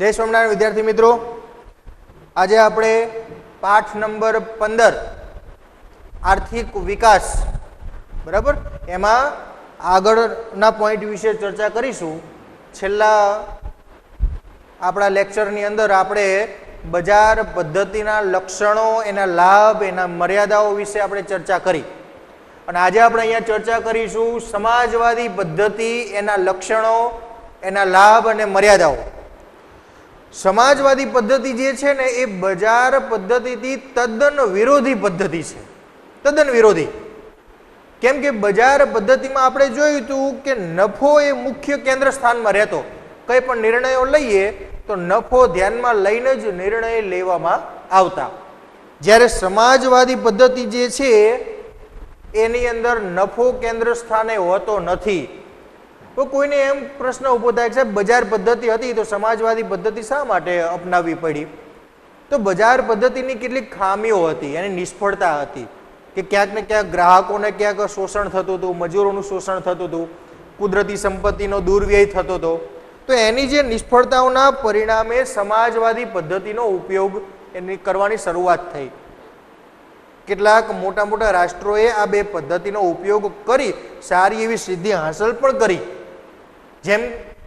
જય સ્વામિનારાયણ વિદ્યાર્થી મિત્રો, આજે આપણે પાઠ નંબર 15 આર્થિક વિકાસ બરાબર એમાં આગળના પોઈન્ટ વિશે ચર્ચા કરીશું. છેલ્લા આપણા લેક્ચરની અંદર આપણે બજાર પદ્ધતિના લક્ષણો, એના લાભ, એના મર્યાદાઓ વિશે આપણે ચર્ચા કરી અને આજે આપણે અહીંયા ચર્ચા કરીશું સમાજવાદી પદ્ધતિ, એના લક્ષણો, એના લાભ અને મર્યાદાઓ. સમાજવાદી પદ્ધતિ જે છે ને એ બજાર પદ્ધતિથી તદ્દન વિરોધી પદ્ધતિ છે, તદ્દન વિરોધી. કેમ કે બજાર પદ્ધતિમાં આપણે જોયું હતું કે નફો એ મુખ્ય કેન્દ્ર સ્થાનમાં રહેતો. કંઈ પણ નિર્ણયો લઈએ તો નફો ધ્યાનમાં લઈને જ નિર્ણય લેવામાં આવતા. જ્યારે સમાજવાદી પદ્ધતિ જે છે એની અંદર નફો કેન્દ્ર સ્થાને હોતો નથી. તો કોઈને એમ પ્રશ્ન ઊભો થાય કે સાહેબ બજાર પદ્ધતિ હતી તો સમાજવાદી પદ્ધતિ શા માટે અપનાવવી પડી? તો બજાર પદ્ધતિની કેટલીક ખામીઓ હતી, એની નિષ્ફળતા હતી કે ક્યાંક ને ક્યાંક ગ્રાહકોને ક્યાંક શોષણ થતું હતું, મજૂરોનું શોષણ થતું હતું, કુદરતી સંપત્તિનો દુર્વ્યય થતો હતો. તો એની જે નિષ્ફળતાઓના પરિણામે સમાજવાદી પદ્ધતિનો ઉપયોગ એની કરવાની શરૂઆત થઈ. કેટલાક મોટા મોટા રાષ્ટ્રોએ આ બે પદ્ધતિનો ઉપયોગ કરી સારી એવી સિદ્ધિ હાંસલ પણ કરી. જેમ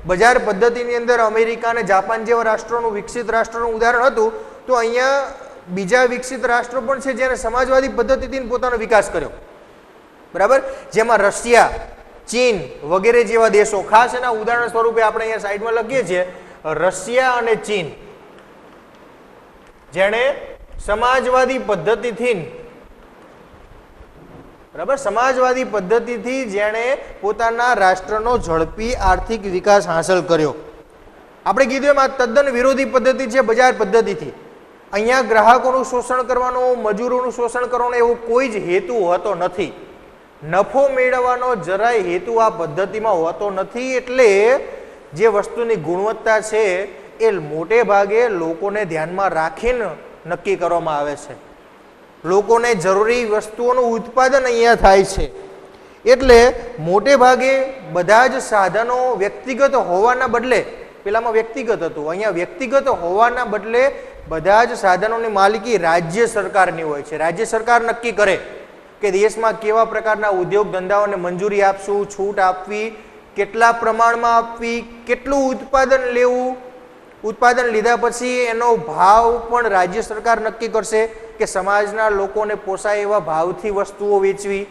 બજાર પદ્ધતિની અંદર અમેરિકા અને જાપાન જેવા રાષ્ટ્રોનું, વિકસિત રાષ્ટ્રોનું ઉદાહરણ હતું, તો અહીંયા બીજા વિકસિત રાષ્ટ્રો પણ છે જેને સમાજવાદી પદ્ધતિથી પોતાનો વિકાસ કર્યો બરાબર. જેમાં રશિયા, ચીન વગેરે જેવા દેશો, ખાસ એના ઉદાહરણ સ્વરૂપે આપણે અહીંયા સાઈડમાં લખીએ છીએ રશિયા અને ચીન, જેણે સમાજવાદી પદ્ધતિથી બરાબર સમાજવાદી પદ્ધતિથી જેણે પોતાના રાષ્ટ્રનો ઝડપી આર્થિક વિકાસ હાંસલ કર્યો. આપણે કીધું એમ આ તદ્દન વિરોધી પદ્ધતિ છે બજાર પદ્ધતિથી. અહીંયા ગ્રાહકોનું શોષણ કરવાનો, મજૂરોનું શોષણ કરવાનો એવો કોઈ જ હેતુ હોતો નથી. નફો મેળવવાનો જરાય હેતુ આ પદ્ધતિમાં હોતો નથી. એટલે જે વસ્તુની ગુણવત્તા છે એ મોટે ભાગે લોકોને ધ્યાનમાં રાખીને નક્કી કરવામાં આવે છે. લોકોને જરૂરી વસ્તુઓનું ઉત્પાદન અહીંયા થાય છે. એટલે મોટે ભાગે બધા જ સાધનો વ્યક્તિગત હોવાના બદલે, પેલામાં વ્યક્તિગત હતું, અહીંયા વ્યક્તિગત હોવાના બદલે બધા જ સાધનોની માલિકી રાજ્ય સરકારની હોય છે. રાજ્ય સરકાર નક્કી કરે કે દેશમાં કેવા પ્રકારના ઉદ્યોગ ધંધાઓને મંજૂરી આપશું, છૂટ આપવી, કેટલા પ્રમાણમાં આપવી, કેટલું ઉત્પાદન લેવું, ઉત્પાદન લીધા પછી એનો ભાવ પણ રાજ્ય સરકાર નક્કી કરશે કે સમાજના લોકોને પોસાય એવા ભાવથી વસ્તુઓ વેચવી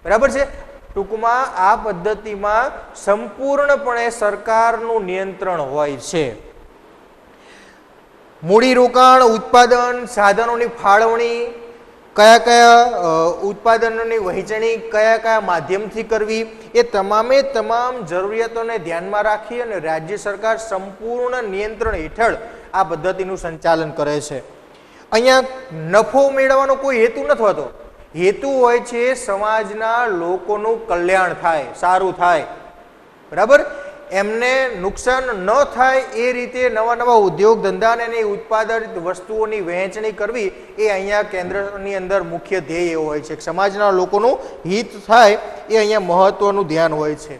બરાબર છે. ટૂંકમાં આ પદ્ધતિમાં સંપૂર્ણપણે સરકારનું નિયંત્રણ હોય છે. મૂડીરોકાણ, ઉત્પાદન, સાધનોની ફાળવણી, કયા કયા ઉત્પાદનોની વહેંચણી કયા કયા માધ્યમથી કરવી, એ તમામે તમામ જરૂરિયાતોને ધ્યાનમાં રાખી અને રાજ્ય સરકાર સંપૂર્ણ નિયંત્રણ હેઠળ આ પદ્ધતિનું સંચાલન કરે છે. અહીંયા નફો મેળવવાનો કોઈ હેતુ નથી હોતો. હેતુ હોય છે સમાજના લોકોનું કલ્યાણ થાય, સારું થાય બરાબર, એમને નુકસાન ન થાય એ રીતે નવા નવા ઉદ્યોગ ધંધાને એની ઉત્પાદિત વસ્તુઓની વહેંચણી કરવી એ અહીંયા કેન્દ્રની અંદર મુખ્ય ધ્યેય એવો હોય છે. સમાજના લોકોનું હિત થાય એ અહીંયા મહત્વનું ધ્યાન હોય છે.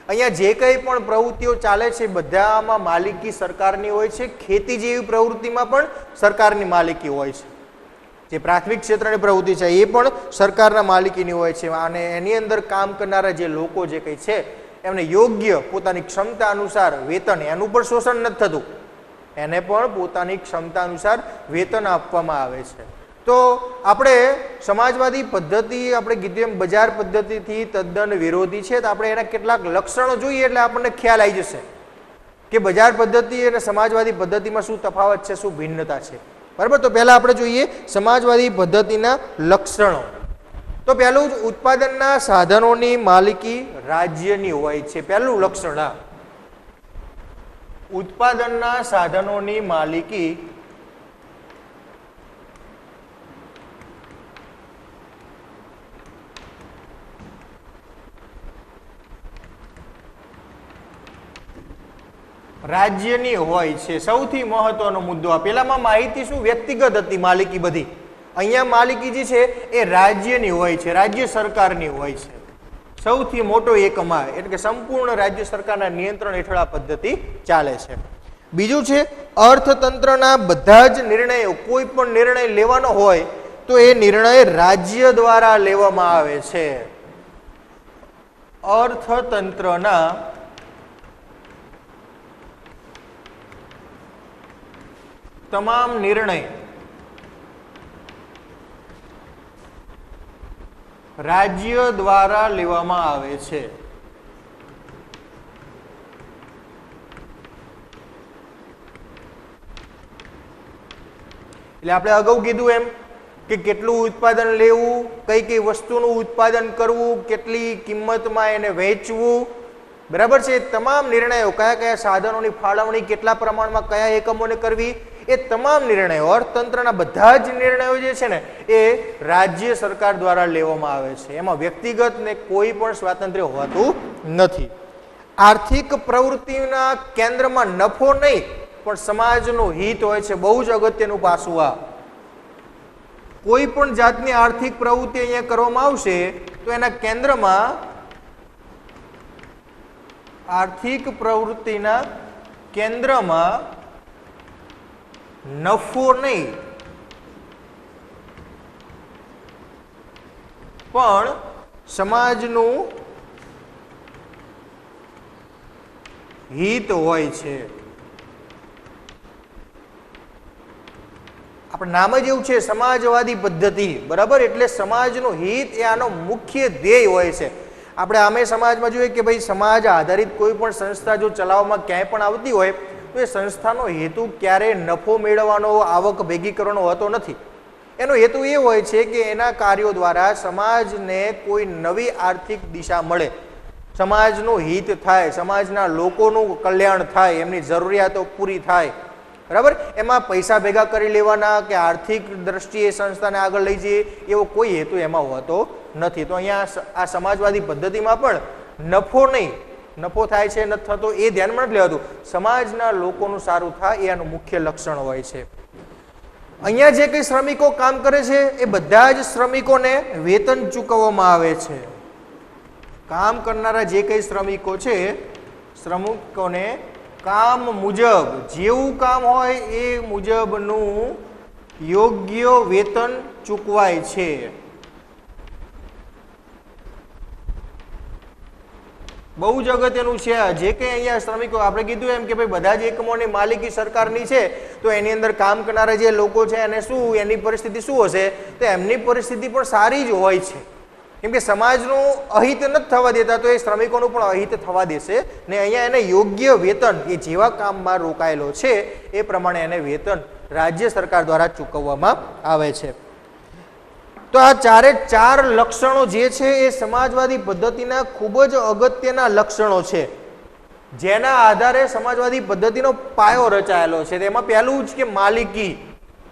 અહીંયા જે કંઈ પણ પ્રવૃત્તિઓ ચાલે છે બધામાં માલિકી સરકારની હોય છે. ખેતી જેવી પ્રવૃત્તિમાં પણ સરકારની માલિકી હોય છે. જે પ્રાથમિક ક્ષેત્રની પ્રવૃત્તિ છે એ પણ સરકારના માલિકીની હોય છે. અને એની અંદર કામ કરનારા જે લોકો જે કંઈ છે એમને યોગ્ય પોતાની ક્ષમતા અનુસાર વેતન, એનું પણ શોષણ નથી થતું, એને પણ પોતાની ક્ષમતા અનુસાર વેતન આપવામાં આવે છે. તો આપણે સમાજવાદી પદ્ધતિ, આપણે કીધું એમ બજાર પદ્ધતિથી તદ્દન વિરોધી છે. તો આપણે એના કેટલાક લક્ષણો જોઈએ એટલે આપણને ખ્યાલ આવી જશે કે બજાર પદ્ધતિ અને સમાજવાદી પદ્ધતિમાં શું તફાવત છે, શું ભિન્નતા છે બરાબર. તો પહેલા આપણે જોઈએ સમાજવાદી પદ્ધતિના લક્ષણો. તો પહેલું જ ઉત્પાદનના સાધનોની માલિકી રાજ્યની હોય છે. પહેલું લક્ષણ આ ઉત્પાદનના સાધનોની માલિકી રાજ્યની હોય છે. સૌથી મહત્વનો મુદ્દો આ. પેલામાં માહિતી શું વ્યક્તિગત હતી માલિકી બધી, અહીંયા માલિકી જે છે એ રાજ્યની હોય છે, રાજ્ય સરકારની હોય છે. સૌથી મોટો એકમ એટલે કે સંપૂર્ણ રાજ્ય સરકારના નિયંત્રણ હેઠળ આ પદ્ધતિ ચાલે છે. બીજું છે અર્થતંત્રના બધા જ નિર્ણયો, કોઈ પણ નિર્ણય લેવાનો હોય તો એ નિર્ણય રાજ્ય દ્વારા લેવામાં આવે છે. અર્થતંત્રના તમામ નિર્ણય રાજ્ય દ્વારા લેવામાં આવે છે. એટલે આપણે અગાઉ કીધું એમ કે કેટલું ઉત્પાદન લેવું, કઈ કઈ વસ્તુનું ઉત્પાદન કરવું, કેટલી કિંમતમાં એને વેચવું, બરાબર છે. તમામ નિર્ણયો, કયા કયા સાધનોની ફાળવણી કેટલા પ્રમાણમાં કયા એકમોને કરવી, એ તમામ નિર્ણયો, અર્થતંત્રના બધા જ નિર્ણયો જે છે ને એ રાજ્ય સરકાર દ્વારા લેવામાં આવે છે. એમાં વ્યક્તિગત ને કોઈ પણ સ્વાતંત્ર્ય હોતું નથી. આર્થિક પ્રવૃત્તિના કેન્દ્રમાં નફો નહીં પણ સમાજનું હિત હોય છે. બહુ જ અગત્યનું પાસું આ. કોઈ પણ જાતની આર્થિક પ્રવૃત્તિ અહીંયા કરવામાં આવશે તો એના કેન્દ્રમાં આર્થિક પ્રવૃત્તિના કેન્દ્રમાં નફો નહીં પણ સમાજનું હિત હોય છે. આપણે નામ જ એવું છે સમાજવાદી પદ્ધતિ, બરાબર. એટલે સમાજનું હિત એ આનો મુખ્ય ધ્યેય હોય છે. આપણે આમે સમાજમાં જોઈએ કે ભાઈ સમાજ આધારિત કોઈ પણ સંસ્થા જો ચલાવવામાં ક્યાંય પણ આવતી હોય તો એ સંસ્થાનો હેતુ ક્યારેય નફો મેળવવાનો, આવક ભેગી કરવાનો હોતો નથી. એનો હેતુ એ હોય છે કે એના કાર્યો દ્વારા સમાજને કોઈ નવી આર્થિક દિશા મળે, સમાજનું હિત થાય, સમાજના લોકોનું કલ્યાણ થાય, એમની જરૂરિયાતો પૂરી થાય, બરાબર. એમાં પૈસા ભેગા કરી લેવાના કે આર્થિક દ્રષ્ટિએ સંસ્થાને આગળ લઈ જઈએ એવો કોઈ હેતુ એમાં હોતો નથી. તો અહીંયા આ સમાજવાદી પદ્ધતિમાં પણ નફો નહીં, નફો થાય છે નથી થતો એ ધ્યાનમાં નથી લેવાતું, સમાજના લોકોનું સારું થાય એ આનું મુખ્ય લક્ષણ હોય છે. અહીંયા જે કંઈ શ્રમિકો કામ કરે છે એ બધા જ શ્રમિકોને વેતન ચૂકવવામાં આવે છે. કામ કરનારા જે કંઈ શ્રમિકો છે, શ્રમિકોને કામ મુજબ, જેવું કામ હોય એ મુજબનું યોગ્ય વેતન ચૂકવાય છે. બહુ જ અગત્યનું છે. જે કંઈ અહીંયા શ્રમિકો, આપણે કીધું એમ કે ભાઈ બધા જ એકમોની માલિકી સરકારની છે તો એની અંદર કામ કરનારા જે લોકો છે એને શું, એની પરિસ્થિતિ શું હશે, તો એમની પરિસ્થિતિ પણ સારી જ હોય છે. કેમ કે સમાજનું અહિત નથી થવા દેતા તો એ શ્રમિકોનું પણ અહિત થવા દેશે ને. અહીંયા એને યોગ્ય વેતન, એ જેવા કામમાં રોકાયેલો છે એ પ્રમાણે એને વેતન રાજ્ય સરકાર દ્વારા ચૂકવવામાં આવે છે. તો આ ચારે ચાર લક્ષણો જે છે એ સમાજવાદી પદ્ધતિના ખૂબ જ અગત્યના લક્ષણો છે, જેના આધારે સમાજવાદી પદ્ધતિનો પાયો રચાયેલો છે. તેમાં પહેલું જ કે માલિકી,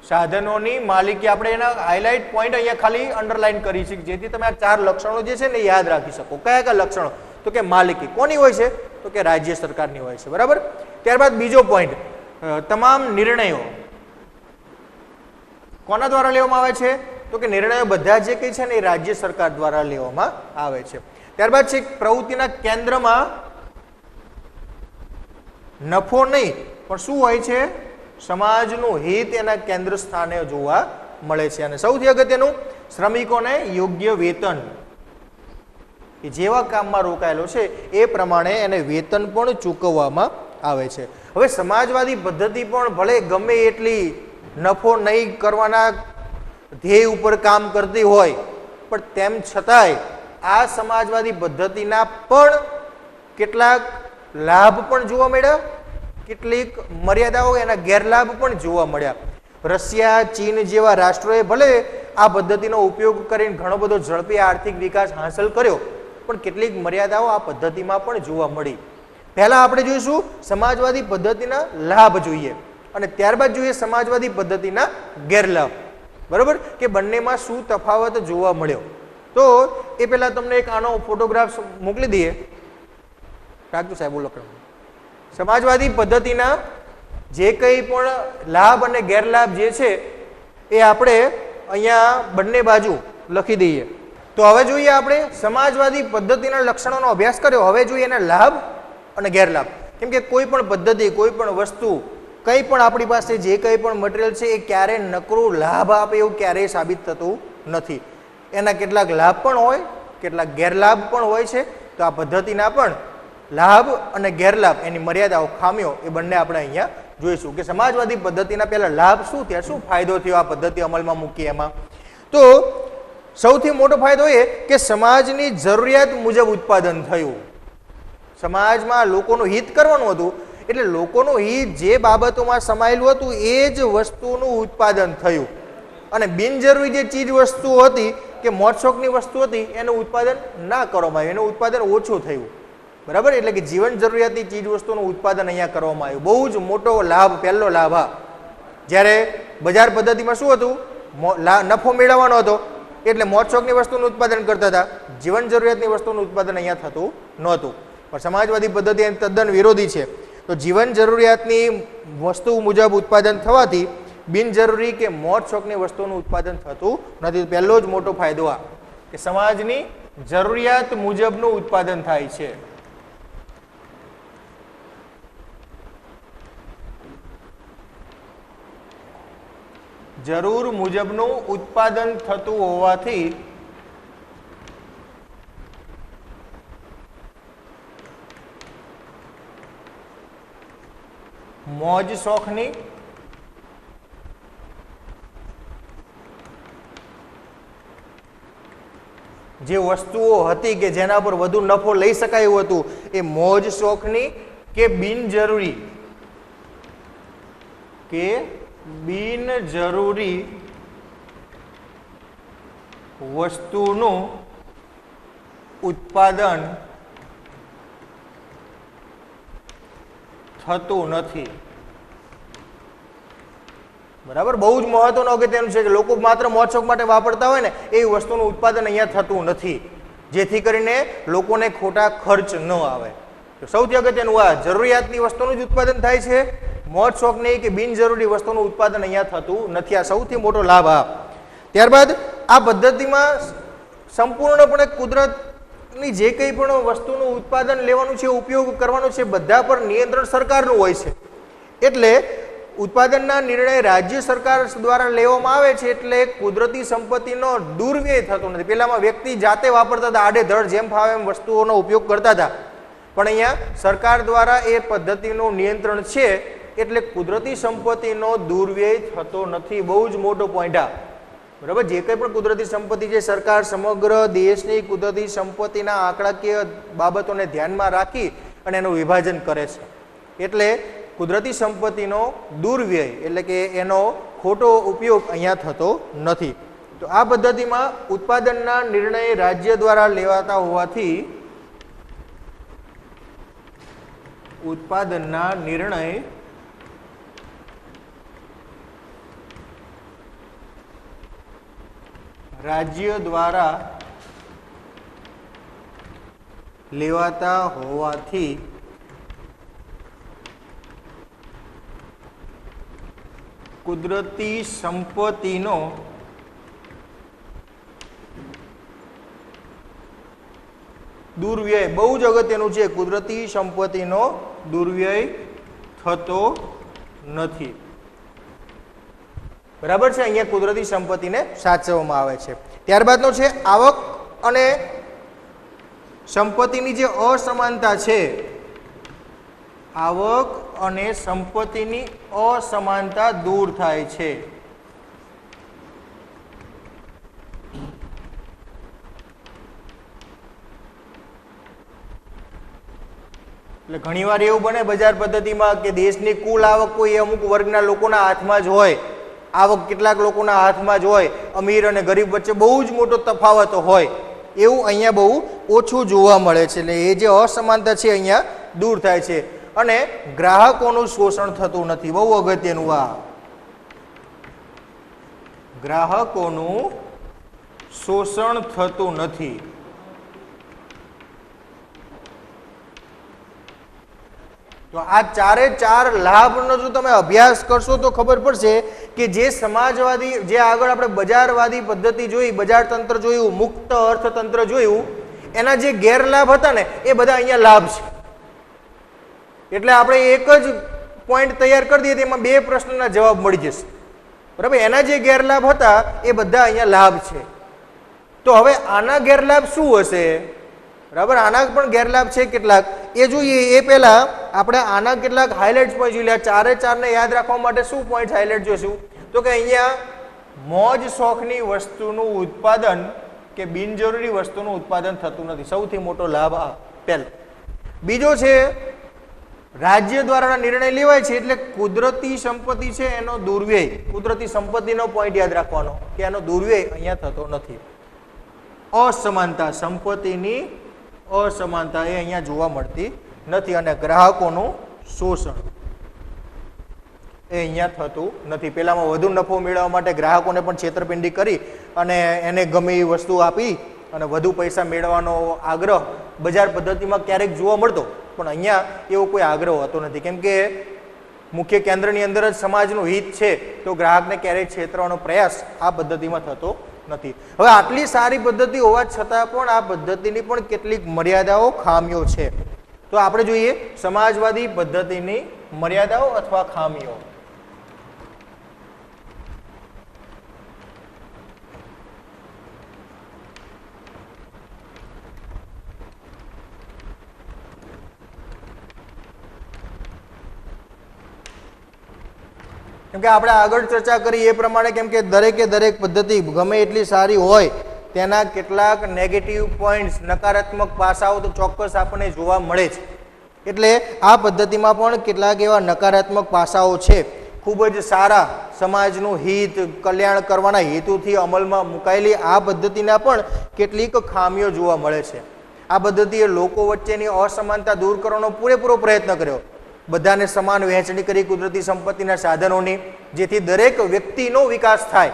સાધનોની માલિકી. આપણે એના હાઇલાઇટ પોઈન્ટ અહીંયા ખાલી અંડરલાઈન કરી છે જેથી તમે આ ચાર લક્ષણો જે છે ને યાદ રાખી શકો. કયા કયા લક્ષણો? તો કે માલિકી કોની હોય છે? તો કે રાજ્ય સરકારની હોય છે, બરાબર. ત્યારબાદ બીજો પોઈન્ટ, તમામ નિર્ણયો કોના દ્વારા લેવામાં આવે છે? તો કે નિર્ણયો બધા જે કંઈ છે ને એ રાજ્ય સરકાર દ્વારા લેવામાં આવે છે. ત્યારબાદ છે પ્રવૃત્તિના કેન્દ્રમાં નફો નહીં પણ શું હોય છે? સમાજનું હિત એના કેન્દ્ર સ્થાને જોવા મળે છે. અને સૌથી અગત્યનું, શ્રમિકોને યોગ્ય વેતન, કે જેવા કામમાં રોકાયેલો છે એ પ્રમાણે એને વેતન પણ ચૂકવવામાં આવે છે. હવે સમાજવાદી પદ્ધતિ પણ ભલે ગમે એટલી નફો નહીં કરવાના ધ્યેય ઉપર કામ કરતી હોય પણ તેમ છતાંય આ સમાજવાદી પદ્ધતિના પણ કેટલાક લાભ પણ જોવા મળ્યા, કેટલીક મર્યાદાઓ, એના ગેરલાભ પણ જોવા મળ્યા. રશિયા, ચીન જેવા રાષ્ટ્રોએ ભલે આ પદ્ધતિનો ઉપયોગ કરીને ઘણો બધો ઝડપી આર્થિક વિકાસ હાંસલ કર્યો પણ કેટલીક મર્યાદાઓ આ પદ્ધતિમાં પણ જોવા મળી. પહેલા આપણે જોઈશું સમાજવાદી પદ્ધતિના લાભ જોઈએ અને ત્યારબાદ જોઈએ સમાજવાદી પદ્ધતિના ગેરલાભ, બરોબર, કે બંનેમાં શું તફાવત જોવા મળ્યો. તો એ પહેલા તમને એક આનો ફોટોગ્રાફ મોકલી દઈએ. રાખજો સાહેબ. બોલો. સમાજવાદી પદ્ધતિના જે કંઈ પણ લાભ અને ગેરલાભ જે છે એ આપણે અહીંયા બંને બાજુ લખી દઈએ. તો હવે જોઈએ આપણે સમાજવાદી પદ્ધતિના લક્ષણોનો અભ્યાસ કર્યો, હવે જોઈએ એના લાભ અને ગેરલાભ. કેમ કે કોઈ પણ પદ્ધતિ, કોઈ પણ વસ્તુ, કંઈ પણ આપણી પાસે જે કંઈ પણ મટીરિયલ છે એ ક્યારેય નકરું લાભ આપે એવું ક્યારેય સાબિત થતું નથી. એના કેટલાક લાભ પણ હોય, કેટલાક ગેરલાભ પણ હોય છે. તો આ પદ્ધતિના પણ લાભ અને ગેરલાભ, એની મર્યાદાઓ, ખામીઓ એ બંને આપણે અહીંયા જોઈશું કે સમાજવાદી પદ્ધતિના પહેલા લાભ શું થયા, શું ફાયદો થયો આ પદ્ધતિ અમલમાં મૂકી એમાં. તો સૌથી મોટો ફાયદો એ કે સમાજની જરૂરિયાત મુજબ ઉત્પાદન થયું. સમાજમાં લોકોનું હિત કરવાનું હતું, એટલે લોકોનું હિત જે બાબતોમાં સમાયેલું હતું એ જ વસ્તુનું ઉત્પાદન થયું. અને બિનજરૂરી જે ચીજ વસ્તુઓ હતી કે મોજશોખની વસ્તુ હતી એનું ઉત્પાદન ના કરવામાં આવ્યું, એનું ઉત્પાદન ઓછું થયું. બરાબર, એટલે કે જીવન જરૂરિયાતની ચીજ વસ્તુનું ઉત્પાદન અહીંયા કરવામાં આવ્યું. બહુ જ મોટો લાભ, પહેલો લાભ. હા, જ્યારે બજાર પદ્ધતિમાં શું હતું, નફો મેળવવાનો હતો એટલે મોજશોખની વસ્તુનું ઉત્પાદન કરતા હતા, જીવન જરૂરિયાતની વસ્તુનું ઉત્પાદન અહીંયા થતું નહોતું. પણ સમાજવાદી પદ્ધતિ એની તદ્દન વિરોધી છે. તો જીવન જરૂરિયાતની વસ્તુ મુજબ ઉત્પાદન થવાથી બિનજરૂરી કે મોજશોખની વસ્તુનું ઉત્પાદન થતું નથી. પહેલો જ મોટો ફાયદો આ કે સમાજની જરૂરિયાત મુજબનું ઉત્પાદન થાય છે. જરૂર મુજબનું ઉત્પાદન થતું હોવાથી મોજ શોખની જે વસ્તુઓ હતી કે જેના પર વધુ નફો લઈ શકાય એવું હતું એ મોજ શોખની કે બિનજરૂરી વસ્તુનું ઉત્પાદન થતું નથી. બરાબર, બહુ જ મહત્વનું અગત્યનું છે કે લોકો માત્ર મોજશોખ માટે વાપરતા હોય ને એવી વસ્તુનું ઉત્પાદન અહીંયા થતું નથી, જેથી કરીને લોકોને ખોટા ખર્ચ ન આવે. તો સૌથી અગત્યનું આ જરૂરિયાતની વસ્તુનું જ ઉત્પાદન થાય છે, મોજશોખની કે બિનજરૂરી વસ્તુનું ઉત્પાદન અહીંયા થતું નથી. આ સૌથી મોટો લાભ. આ ત્યારબાદ આ પદ્ધતિમાં સંપૂર્ણપણે કુદરતની જે કંઈ પણ વસ્તુનું ઉત્પાદન લેવાનું છે, ઉપયોગ કરવાનો છે, બધા પર નિયંત્રણ સરકારનું હોય છે. એટલે ઉત્પાદનના નિર્ણય રાજ્ય સરકાર દ્વારા લેવામાં આવે છે, એટલે કુદરતી સંપત્તિનો દુર્વ્યય થતો નથી. પેલામાં વ્યક્તિ જાતે વાપરતા હતા, આડેધડ જેમ ફાવે એમ વસ્તુઓનો ઉપયોગ કરતા હતા, પણ અહીંયા સરકાર દ્વારા એ પદ્ધતિનું નિયંત્રણ છે, એટલે કુદરતી સંપત્તિનો દુર્વ્યય થતો નથી. બહુ જ મોટો પોઈન્ટ આ. બરાબર, જે કંઈ પણ કુદરતી સંપત્તિ છે, સરકાર સમગ્ર દેશની કુદરતી સંપત્તિના આંકડાકીય બાબતોને ધ્યાનમાં રાખી અને એનું વિભાજન કરે છે. એટલે કુદરતી સંપત્તિનો દુર્વ્યય એટલે કે એનો ખોટો ઉપયોગ અહીંયા થતો નથી. તો આ પદ્ધતિમાં ઉત્પાદનના નિર્ણય રાજ્ય દ્વારા લેવાતા હોવાથી ઉત્પાદનના નિર્ણય રાજ્ય દ્વારા લેવાતા હોવાથી કુદરતી સંપત્તિનો દુર્વ્યય, બહુ જ અગત્યનું છે, કુદરતી સંપત્તિનો દુર્વ્યય થતો નથી. બરાબર છે, અહીંયા કુદરતી સંપત્તિને સાચવવામાં આવે છે. ત્યારબાદનો છે આવક અને સંપત્તિની જે અસમાનતા છે, આવક અને સંપત્તિની અસમાનતા દૂર થાય છે. એટલે ઘણીવાર એવું બને બજાર પદ્ધતિમાં કે દેશની કુલ આવક કોઈ અમુક વર્ગના લોકોના હાથમાં જ હોય, આવક કેટલાક લોકોના હાથમાં જ હોય, અમીર અને ગરીબ વચ્ચે બહુ જ મોટો તફાવત હોય. એવું અહીંયા બહુ ઓછું જોવા મળે છે. એટલે એ જે અસમાનતા છે અહીંયા દૂર થાય છે. અને ગ્રાહકોનું શોષણ થતું નથી. બહુ અગત્યનું આ, ગ્રાહકોનું શોષણ થતું નથી. તો આ ચારે ચાર લાભનો જો તમે અભ્યાસ કરશો તો ખબર પડશે કે જે સમાજવાદી, જે આગળ આપણે બજારવાદી પદ્ધતિ જોઈ, બજાર તંત્ર જોયું, મુક્ત અર્થતંત્ર જોયું, એના જે ગેરલાભ હતા ને એ બધા અહીંયા લાભ છે. એટલે આપણે એક જ પોઈન્ટ તૈયાર કરી દઈએ તેમાં બે પ્રશ્નના જવાબ મળી જશે, બરાબર. એના જે ગેરલાભ હતા એ બધા અહીંયા લાભ છે. તો હવે આના ગેરલાભ શું હશે, બરાબર, આના પણ ગેરલાભ છે કેટલાક, એ જોઈએ. એ પહેલા આપણે આના કેટલાક હાઇલાઇટ્સ પણ જોઈ લે. ચારે ચારને યાદ રાખવા માટે શું પોઈન્ટ હાઇલાઇટ જોઈશું, તો કે અહીંયા મોજ શોખની વસ્તુનું ઉત્પાદન કે બિનજરૂરી વસ્તુનું ઉત્પાદન થતું નથી, સૌથી મોટો લાભ આ પહેલો. બીજો છે રાજ્ય દ્વારા નિર્ણય લેવાય છે એટલે કુદરતી સંપત્તિ છે એનો દુર્વ્યય, કુદરતી સંપત્તિનો પોઈન્ટ યાદ રાખવાનો કે એનો દુર્વ્યય અહીંયા થતો નથી. અસમાનતા, સંપત્તિની અસમાનતા એ અહીંયા જોવા મળતી નથી. અને ગ્રાહકોનું શોષણ એ અહીંયા થતું નથી. પેલામાં વધુ નફો મેળવવા માટે ગ્રાહકોને પણ છેતરપિંડી કરી અને એને ગમે એ વસ્તુ આપી અને વધુ પૈસા મેળવવાનો આગ્રહ બજાર પદ્ધતિમાં ક્યારેક જોવા મળતો, પણ અહીંયા એવો કોઈ આગ્રહ હોતો નથી. કેમ કે મુખ્ય કેન્દ્રની અંદર જ સમાજનું હિત છે, તો ગ્રાહકને ક્યારેય છેતરવાનો પ્રયાસ આ પદ્ધતિમાં થતો નથી. હવે આટલી સારી પદ્ધતિ હોવા છતાં પણ આ પદ્ધતિની પણ કેટલીક મર્યાદાઓ, ખામીઓ છે. તો આપણે જોઈએ સમાજવાદી પદ્ધતિની મર્યાદાઓ અથવા ખામીઓ. કેમ કે આપણે આગળ ચર્ચા કરી એ પ્રમાણે, કેમ કે દરેકે દરેક પદ્ધતિ ગમે એટલી સારી હોય તેના કેટલાક નેગેટિવ પોઈન્ટ્સ, નકારાત્મક પાસાઓ તો ચોક્કસ આપણને જોવા મળે છે. એટલે આ પદ્ધતિમાં પણ કેટલાક એવા નકારાત્મક પાસાઓ છે. ખૂબ જ સારા સમાજનું હિત, કલ્યાણ કરવાના હેતુથી અમલમાં મુકાયેલી આ પદ્ધતિના પણ કેટલીક ખામીઓ જોવા મળે છે. આ પદ્ધતિએ લોકો વચ્ચેની અસમાનતા દૂર કરવાનો પૂરેપૂરો પ્રયત્ન કર્યો. બધાને સમાન વહેંચણી કરી કુદરતી સંપત્તિના સાધનોની, જેથી દરેક વ્યક્તિનો વિકાસ થાય,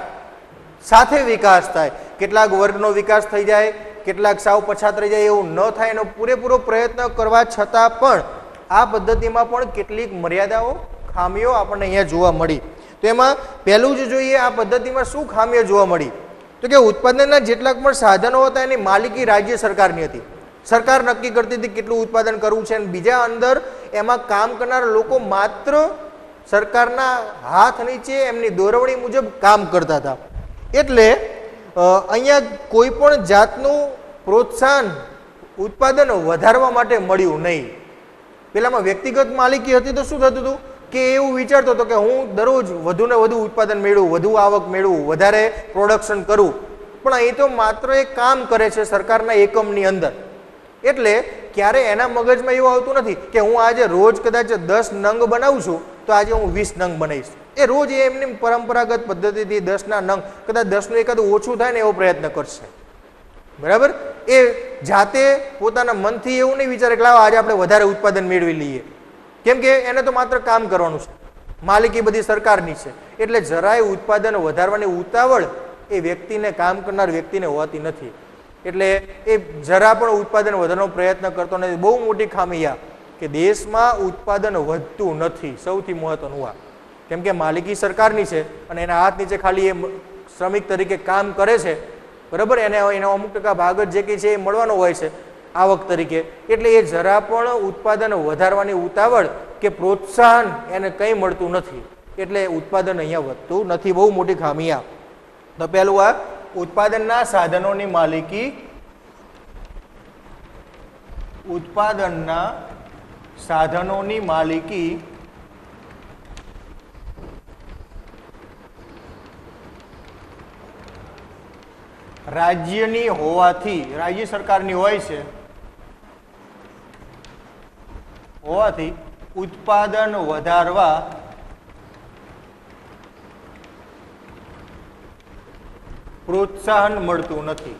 સાથે વિકાસ થાય. કેટલાક વર્ગનો વિકાસ થઈ જાય, કેટલાક સાવ પછાત રહી જાય, એવું ન થાય એનો પૂરેપૂરો પ્રયત્ન કરવા છતાં પણ આ પદ્ધતિમાં પણ કેટલીક મર્યાદાઓ, ખામીઓ આપણને અહીંયા જોવા મળી. તો એમાં પહેલું જ જોઈએ, આ પદ્ધતિમાં શું ખામીઓ જોવા મળી, તો કે ઉત્પાદનના જેટલા પણ સાધનો હતા એની માલિકી રાજ્ય સરકારની હતી. સરકાર નક્કી કરતી હતી કેટલું ઉત્પાદન કરવું છે, અને બીજા અંદર એમાં કામ કરનાર લોકો માત્ર સરકારના હાથ નીચે એમની દોરવણી મુજબ કામ કરતા હતા. એટલે અહીંયા કોઈ પણ જાતનું પ્રોત્સાહન ઉત્પાદન વધારવા માટે મળ્યું નહીં. પેલામાં વ્યક્તિગત માલિકી હતી તો શું થતું હતું કે એવું વિચારતો હતો કે હું દરરોજ વધુને વધુ ઉત્પાદન મેળવું, વધુ આવક મેળવું, વધારે પ્રોડક્શન કરું, પણ અહીં તો માત્ર એ કામ કરે છે સરકારના એકમની અંદર. એટલે ક્યારે એના મગજમાં એવું આવતું નથી કે હું આજે રોજ કદાચ 10 નંગ બનાવું છું તો આજે હું 20 નંગ બનાવીશ. એ રોજ એમની પરંપરાગત પદ્ધતિથી 10ના નંગ, કદાચ 10નું એકાદું ઓછું થાય ને એવો પ્રયત્ન કરશે, બરાબર. એ જાતે પોતાના મનથી એવું નહીં વિચારે કે લાવો આજે આપણે વધારે ઉત્પાદન મેળવી લઈએ, કેમ કે એને તો માત્ર કામ કરવાનું છે, માલિકી બધી સરકારની છે. એટલે જરાય ઉત્પાદન વધારવાની ઉતાવળ એ વ્યક્તિને, કામ કરનાર વ્યક્તિને હોતી નથી. એટલે એ જરા પણ ઉત્પાદન વધારવાનો પ્રયત્ન કરતો નથી. બહુ મોટી ખામી આ કે દેશમાં ઉત્પાદન વધતું નથી, સૌથી મહત્વનું આ. કેમ કે માલિકી સરકારની છે અને એના હાથ નીચે ખાલી એ શ્રમિક તરીકે કામ કરે છે, બરાબર. એને એનો અમુક ટકા ભાગ જ જે કંઈ છે એ મળવાનો હોય છે આવક તરીકે. એટલે એ જરા પણ ઉત્પાદન વધારવાની ઉતાવળ કે પ્રોત્સાહન એને કંઈ મળતું નથી. એટલે ઉત્પાદન અહીંયા વધતું નથી. બહુ મોટી ખામી આ. તો પહેલું આ ઉત્પાદનના સાધનોની માલિકી, ઉત્પાદનના સાધનોની માલિકી રાજ્યની હોવાથી, રાજ્ય સરકારની હોય છે હોવાથી ઉત્પાદન વધારવા પ્રોત્સાહન મળતું નથી.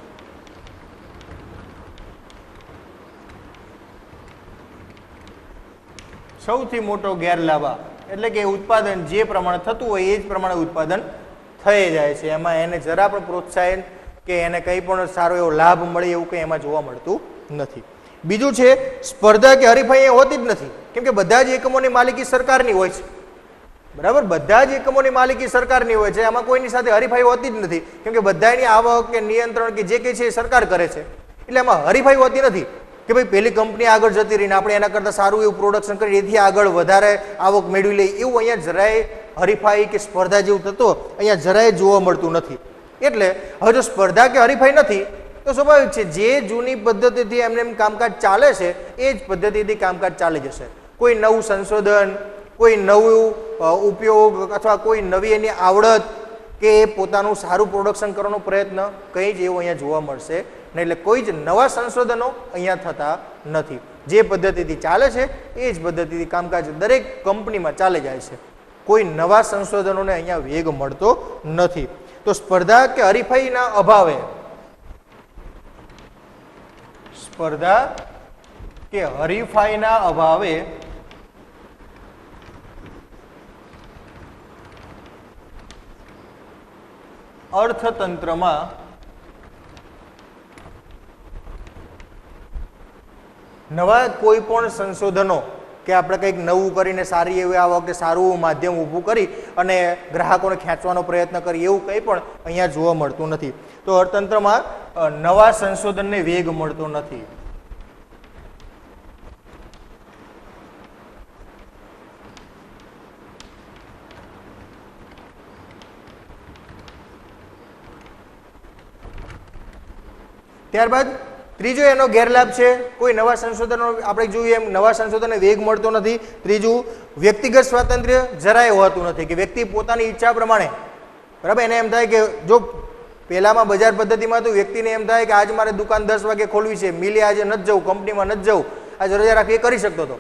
સૌથી મોટો ગેરલાભ. એટલે કે ઉત્પાદન જે પ્રમાણે થતું હોય એ જ પ્રમાણે ઉત્પાદન થઈ જાય છે. એમાં એને જરા પણ પ્રોત્સાહન કે એને કંઈ પણ સારો એવો લાભ મળે એવું કંઈ એમાં જોવા મળતું નથી. બીજું છે સ્પર્ધા કે હરીફાઈ હોતી જ નથી, કેમ કે બધા જ એકમોની માલિકી સરકારની હોય છે, બરાબર. બધા જ એકમોની માલિકી સરકારની હોય છે, આમાં કોઈની સાથે હરીફાઈ હોતી જ નથી, કેમ કે બધાની આવક કે નિયંત્રણ કે જે કંઈ છે એ સરકાર કરે છે. એટલે એમાં હરીફાઈ હોતી નથી કે કે ભાઈ પેલી કંપની આગળ જતી રહીને આપણે એના કરતાં સારું એવું પ્રોડક્શન કરી એથી આગળ વધારે આવક મેળવી લઈએ, એવું અહીંયા જરાય હરીફાઈ કે સ્પર્ધા જેવું થતો અહીંયા જરાય જોવા મળતું નથી. એટલે હવે જો સ્પર્ધા કે હરીફાઈ નથી તો સ્વાભાવિક છે જે જૂની પદ્ધતિથી એમને એમ કામકાજ ચાલે છે એ જ પદ્ધતિથી કામકાજ ચાલી જશે. કોઈ નવું સંશોધન, કોઈ નવું ઉપયોગ અથવા કોઈ નવી એની આવડત કે પોતાનું સારું પ્રોડક્શન કરવાનો પ્રયત્ન કંઈ જ એવું અહીંયા જોવા મળશે નહીં. એટલે કોઈ જ નવા સંશોધનો અહીંયા થતા નથી. જે પદ્ધતિથી ચાલે છે એ જ પદ્ધતિથી કામકાજ દરેક કંપનીમાં ચાલી જાય છે. કોઈ નવા સંશોધનોને અહીંયા વેગ મળતો નથી. તો સ્પર્ધા કે હરીફાઈના અભાવે, સ્પર્ધા કે હરીફાઈના અભાવે અર્થતંત્રમાં નવા કોઈ પણ સંશોધનો કે આપણે કંઈક નવું કરીને સારી એવી આવક કે સારું માધ્યમ ઊભું કરી અને ગ્રાહકોને ખેંચવાનો પ્રયત્ન કરી એવું કંઈ પણ અહીંયા જોવા મળતું નથી. તો અર્થતંત્રમાં નવા સંશોધનને વેગ મળતો નથી. ત્યારબાદ ત્રીજો એનો ગેરલાભ છે, કોઈ નવા સંશોધનો આપણે જોઈએ એમ નવા સંશોધનને વેગ મળતો નથી. ત્રીજું, વ્યક્તિગત સ્વાતંત્ર્ય જરાય હોતું નથી કે વ્યક્તિ પોતાની ઈચ્છા પ્રમાણે, બરાબર, એને એમ થાય કે જો પહેલામાં બજાર પદ્ધતિમાં તો વ્યક્તિને એમ થાય કે આજ મારે દુકાન 10 વાગે ખોલવી છે, મિલે આજે નથી જવું, કંપનીમાં નથી જવું, આજે રજા રાખવી, એ કરી શકતો હતો.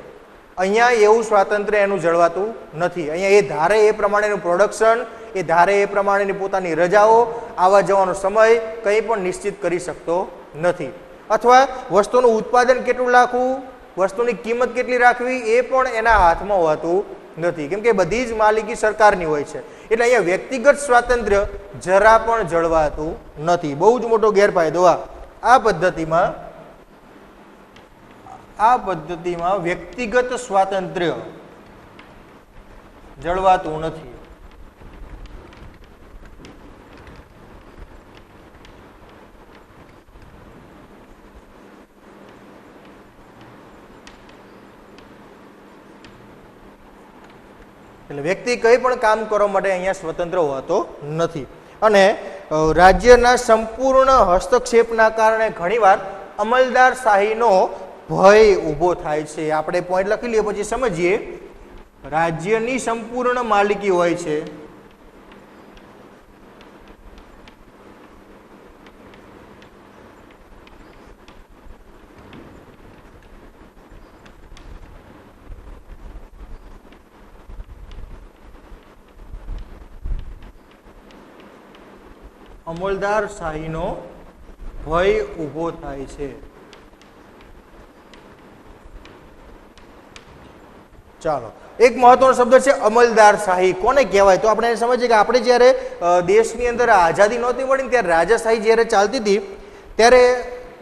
અહીંયા એવું સ્વાતંત્ર્ય એનું જળવાતું નથી. અહીંયા એ ધારે એ પ્રમાણેનું પ્રોડક્શન, એ ધારે એ પ્રમાણેની પોતાની રજાઓ, આવવા જવાનો સમય કંઈ પણ નિશ્ચિત કરી શકતો નથી. અથવા વસ્તુનું ઉત્પાદન કેટલું રાખવું, વસ્તુની કિંમત કેટલી રાખવી એ પણ એના હાથમાં હોતું નથી, કેમ કે બધી જ માલિકી સરકારની હોય છે. એટલે અહીંયા વ્યક્તિગત સ્વાતંત્ર્ય જરા પણ જળવાતું નથી. બહુ જ મોટો ગેરફાયદો આ પદ્ધતિમાં વ્યક્તિગત સ્વાતંત્ર્ય જળવાતું નથી. એટલે વ્યક્તિ કંઈ પણ કામ કરવા માટે અહીંયા સ્વતંત્ર હોતો નથી. અને રાજ્યના સંપૂર્ણ હસ્તક્ષેપના કારણે ઘણીવાર અમલદારશાહીનો ભય ઊભો થાય છે. આપણે પોઈન્ટ લખી લઈએ પછી સમજીએ. રાજ્યની સંપૂર્ણ માલિકી હોય છે, અમલદારશાહીનો ભય ઊભો થાય છે. ચાલો, એક મહત્વનો શબ્દ છે અમલદારશાહી. કોને કહેવાય? તો આપણે સમજીએ કે આપણે જ્યારે દેશની અંદર આઝાદી નહોતી મળી ત્યારે રાજાશાહી જ્યારે ચાલતી હતી ત્યારે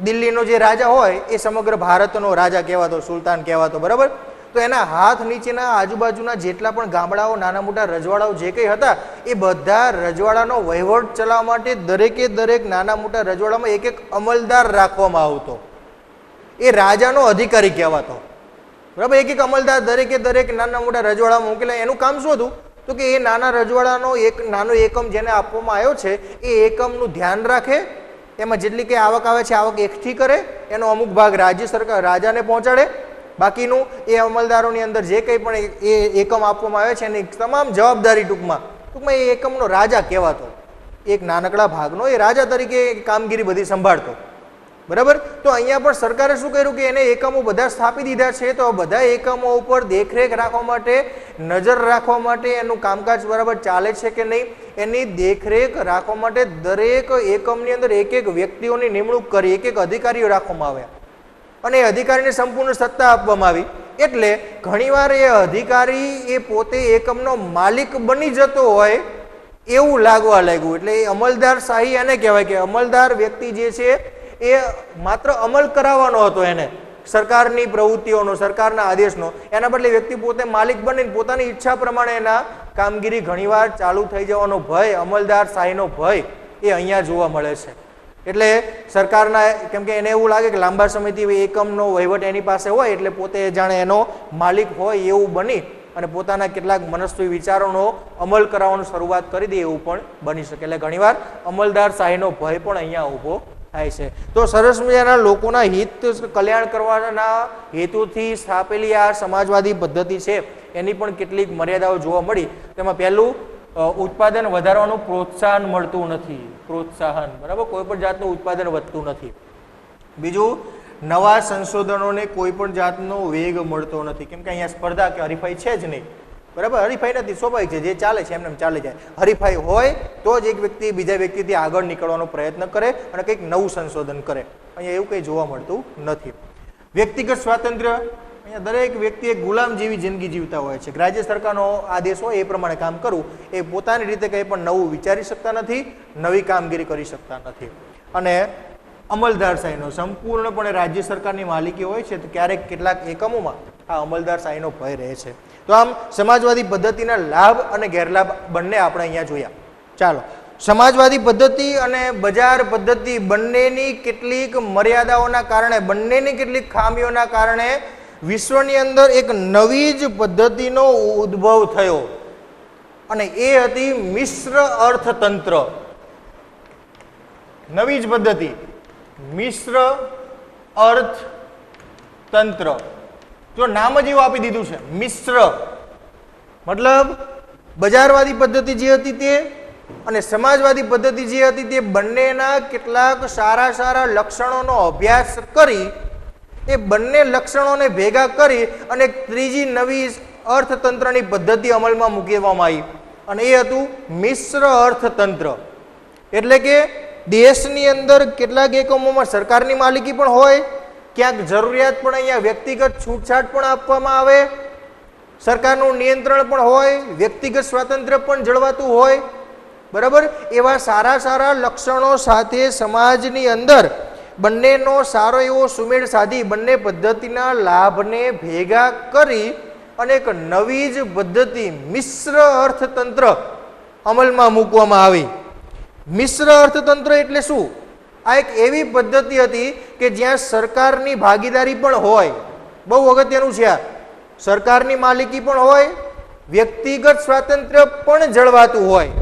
દિલ્હીનો જે રાજા હોય એ સમગ્ર ભારતનો રાજા કહેવાતો, સુલતાન કહેવાતો, બરાબર. તો એના હાથ નીચેના આજુબાજુના જેટલા પણ ગામડાઓ, નાના મોટા રજવાડાઓ જે કંઈ હતા એ બધા રજવાડાનો વહીવટ ચલાવવા માટે દરેકે દરેક નાના મોટા રજવાડામાં એક એક અમલદાર રાખવામાં આવતો. એ રાજાનો અધિકારી કહેવાતો, બરાબર. એક એક અમલદાર દરેકે દરેક નાના મોટા રજવાડામાં મૂકેલા. એનું કામ શું હતું? તો કે એ નાના રજવાડાનો એક નાનો એકમ જેને આપવામાં આવ્યો છે એ એકમનું ધ્યાન રાખે, એમાં જેટલી કંઈ આવક આવે છે આવક એકઠી કરે, એનો અમુક ભાગ રાજ્ય સરકાર રાજાને પહોંચાડે, બાકીનું એ અમલદારોની અંદર જે કંઈ પણ એ એકમ આપવામાં આવે છે એની તમામ જવાબદારી ટૂંકમાં એ એકમનો રાજા કહેવાતો. એક નાનકડા ભાગનો એ રાજા તરીકે કામગીરી બધી સંભાળતો, બરાબર. તો અહીંયા પણ સરકારે શું કર્યું કે એને એકમો બધા સ્થાપી દીધા છે. તો બધા એકમો ઉપર દેખરેખ રાખવા માટે, નજર રાખવા માટે, એનું કામકાજ બરાબર ચાલે છે કે નહીં એની દેખરેખ રાખવા માટે દરેક એકમની અંદર એક એક વ્યક્તિઓની નિમણૂક કરી, એક એક અધિકારીઓ રાખવામાં આવ્યા અને એ અધિકારીને સંપૂર્ણ સત્તા આપવામાં આવી. એટલે ઘણીવાર એ અધિકારી એ પોતે એકમનો માલિક બની જતો હોય એવું લાગવા લાગ્યું. એટલે એ અમલદારશાહી એને કહેવાય કે અમલદાર વ્યક્તિ જે છે એ માત્ર અમલ કરાવવાનો હતો એને સરકારની પ્રવૃત્તિઓનો, સરકારના આદેશનો. એના બદલે વ્યક્તિ પોતે માલિક બનીને પોતાની ઈચ્છા પ્રમાણે એના કામગીરી ઘણીવાર ચાલુ થઈ જવાનો ભય, અમલદારશાહીનો ભય એ અહીંયા જોવા મળે છે. એટલે સરકારના કેમ કે એને એવું લાગે કે લાંબા સમયથી એકમનો વહીવટ એની પાસે હોય એટલે પોતે જાણે એનો માલિક હોય એવું બની અને પોતાના કેટલાક મનસ્વી વિચારોનો અમલ કરાવવાનું શરૂઆત કરી દે એવું પણ બની શકે. એટલે ઘણીવાર અમલદારશાહીનો ભય પણ અહીંયા ઊભો થાય છે. તો સરસ મજાના લોકોના હિત કલ્યાણ કરવાના હેતુથી સ્થાપેલી આ સમાજવાદી પદ્ધતિ છે એની પણ કેટલીક મર્યાદાઓ જોવા મળી. તેમાં પહેલું, ઉત્પાદન વધારવાનું પ્રોત્સાહન મળતું નથી. પ્રોત્સાહન, બરાબર, કોઈ પણ જાતનું ઉત્પાદન વધતું નથી. બીજું, નવા સંશોધનોને કોઈ પણ જાતનો વેગ મળતો નથી, કેમ કે અહીંયા સ્પર્ધા કે હરીફાઈ છે જ નહીં. બરાબર, હરીફાઈ નથી, સ્વાભાવિક છે, જે ચાલે છે એમને ચાલી જાય. હરીફાઈ હોય તો જ એક વ્યક્તિ બીજા વ્યક્તિથી આગળ નીકળવાનો પ્રયત્ન કરે અને કંઈક નવું સંશોધન કરે. અહીંયા એવું કંઈ જોવા મળતું નથી. વ્યક્તિગત સ્વાતંત્ર્ય, અહીંયા દરેક વ્યક્તિ એક ગુલામ જેવી જિંદગી જીવતા હોય છે. રાજ્ય સરકારનો આદેશ હોય એ પ્રમાણે કામ કરવું, એ પોતાની રીતે કંઈ પણ નવું વિચારી શકતા નથી, નવી કામગીરી કરી શકતા નથી. અને અમલદારશાહીનો સંપૂર્ણપણે રાજ્ય સરકારની માલિકી હોય છે, તો ક્યારેક કેટલાક એકમોમાં આ અમલદારશાહીનો ભય રહે છે. તો આમ સમાજવાદી પદ્ધતિના લાભ અને ગેરલાભ બંને આપણે અહીંયા જોયા. ચાલો, સમાજવાદી પદ્ધતિ અને બજાર પદ્ધતિ બંનેની કેટલીક મર્યાદાઓના કારણે, બંનેની કેટલીક ખામીઓના કારણે વિશ્વની અંદર એક નવી જ પદ્ધતિનો ઉદ્ભવ થયો અને એ હતી મિશ્ર અર્થતંત્ર. નવી જ પદ્ધતિ, મિશ્ર અર્થતંત્ર. જો નામ જ એવું આપી દીધું છે, મિશ્ર, મતલબ બજારવાદી પદ્ધતિ જે હતી તે અને સમાજવાદી પદ્ધતિ જે હતી તે બંનેના કેટલાક સારા સારા લક્ષણોનો અભ્યાસ કરી, એ બંને લક્ષણોને ભેગા કરી અને ત્રીજી નવી અર્થતંત્રની પદ્ધતિ અમલમાં મૂકવામાં આવી અને એ હતું મિશ્ર અર્થતંત્ર. એટલે કે દેશની અંદર કેટલાક એકમોમાં સરકારની માલિકી પણ હોય, ક્યાંક જરૂરિયાત પણ અહીંયા વ્યક્તિગત છૂટછાટ પણ આપવામાં આવે, સરકારનું નિયંત્રણ પણ હોય, વ્યક્તિગત સ્વાતંત્ર્ય પણ જળવાતું હોય. બરાબર, એવા સારા સારા લક્ષણો સાથે સમાજની અંદર બંનેનો સારો એવો સુમેળ સાધી બંને પદ્ધતિના લાભને ભેગા કરી અને એક નવી જ પદ્ધતિ મિશ્ર અર્થતંત્ર અમલમાં મૂકવામાં આવી. મિશ્ર અર્થતંત્ર એટલે શું? આ એક એવી પદ્ધતિ હતી કે જ્યાં સરકારની ભાગીદારી પણ હોય, બહુ અગત્યનું છે આ, સરકારની માલિકી પણ હોય, વ્યક્તિગત સ્વાતંત્ર્ય પણ જળવાતું હોય.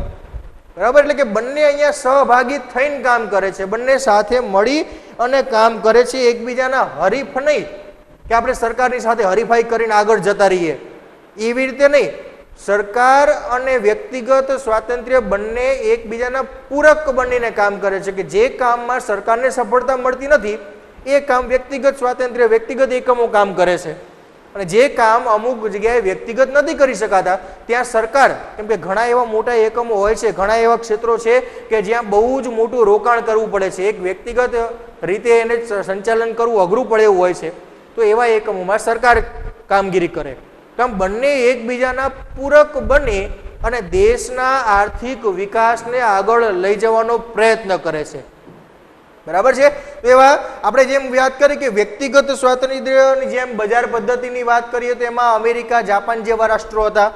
બરાબર, એટલે કે બંને અહીંયા સહભાગી થઈને કામ કરે છે, બંને સાથે મળી અને કામ કરે છે, એકબીજાના હરીફ નહીં કે આપણે સરકારની સાથે હરીફાઈ કરીને આગળ જતા રહીએ, એવી રીતે નહીં. સરકાર અને વ્યક્તિગત સ્વાતંત્ર્ય બંને એકબીજાના પૂરક બનીને કામ કરે છે કે જે કામમાં સરકારને સફળતા મળતી નથી એ કામ વ્યક્તિગત સ્વાતંત્ર્ય, વ્યક્તિગત એકમો કામ કરે છે. અને જે કામ અમુક જગ્યાએ વ્યક્તિગત નથી કરી શકાતા ત્યાં સરકાર, કેમ કે ઘણા એવા મોટા એકમો હોય છે, ઘણા એવા ક્ષેત્રો છે કે જ્યાં બહુ જ મોટું રોકાણ કરવું પડે છે, એક વ્યક્તિગત રીતે એને સંચાલન કરવું અઘરું પડે એવું હોય છે, તો એવા એકમોમાં સરકાર કામગીરી કરે. તો આમ બંને એકબીજાના પૂરક બની અને દેશના આર્થિક વિકાસને આગળ લઈ જવાનો પ્રયત્ન કરે છે. બરાબર છે. તો એવા આપણે જેમ વાત કરી કે વ્યક્તિગત સ્વાતંત્ર્યની જેમ બજાર પદ્ધતિની વાત કરીએ તો એમાં અમેરિકા, જાપાન જેવા રાષ્ટ્રો હતા.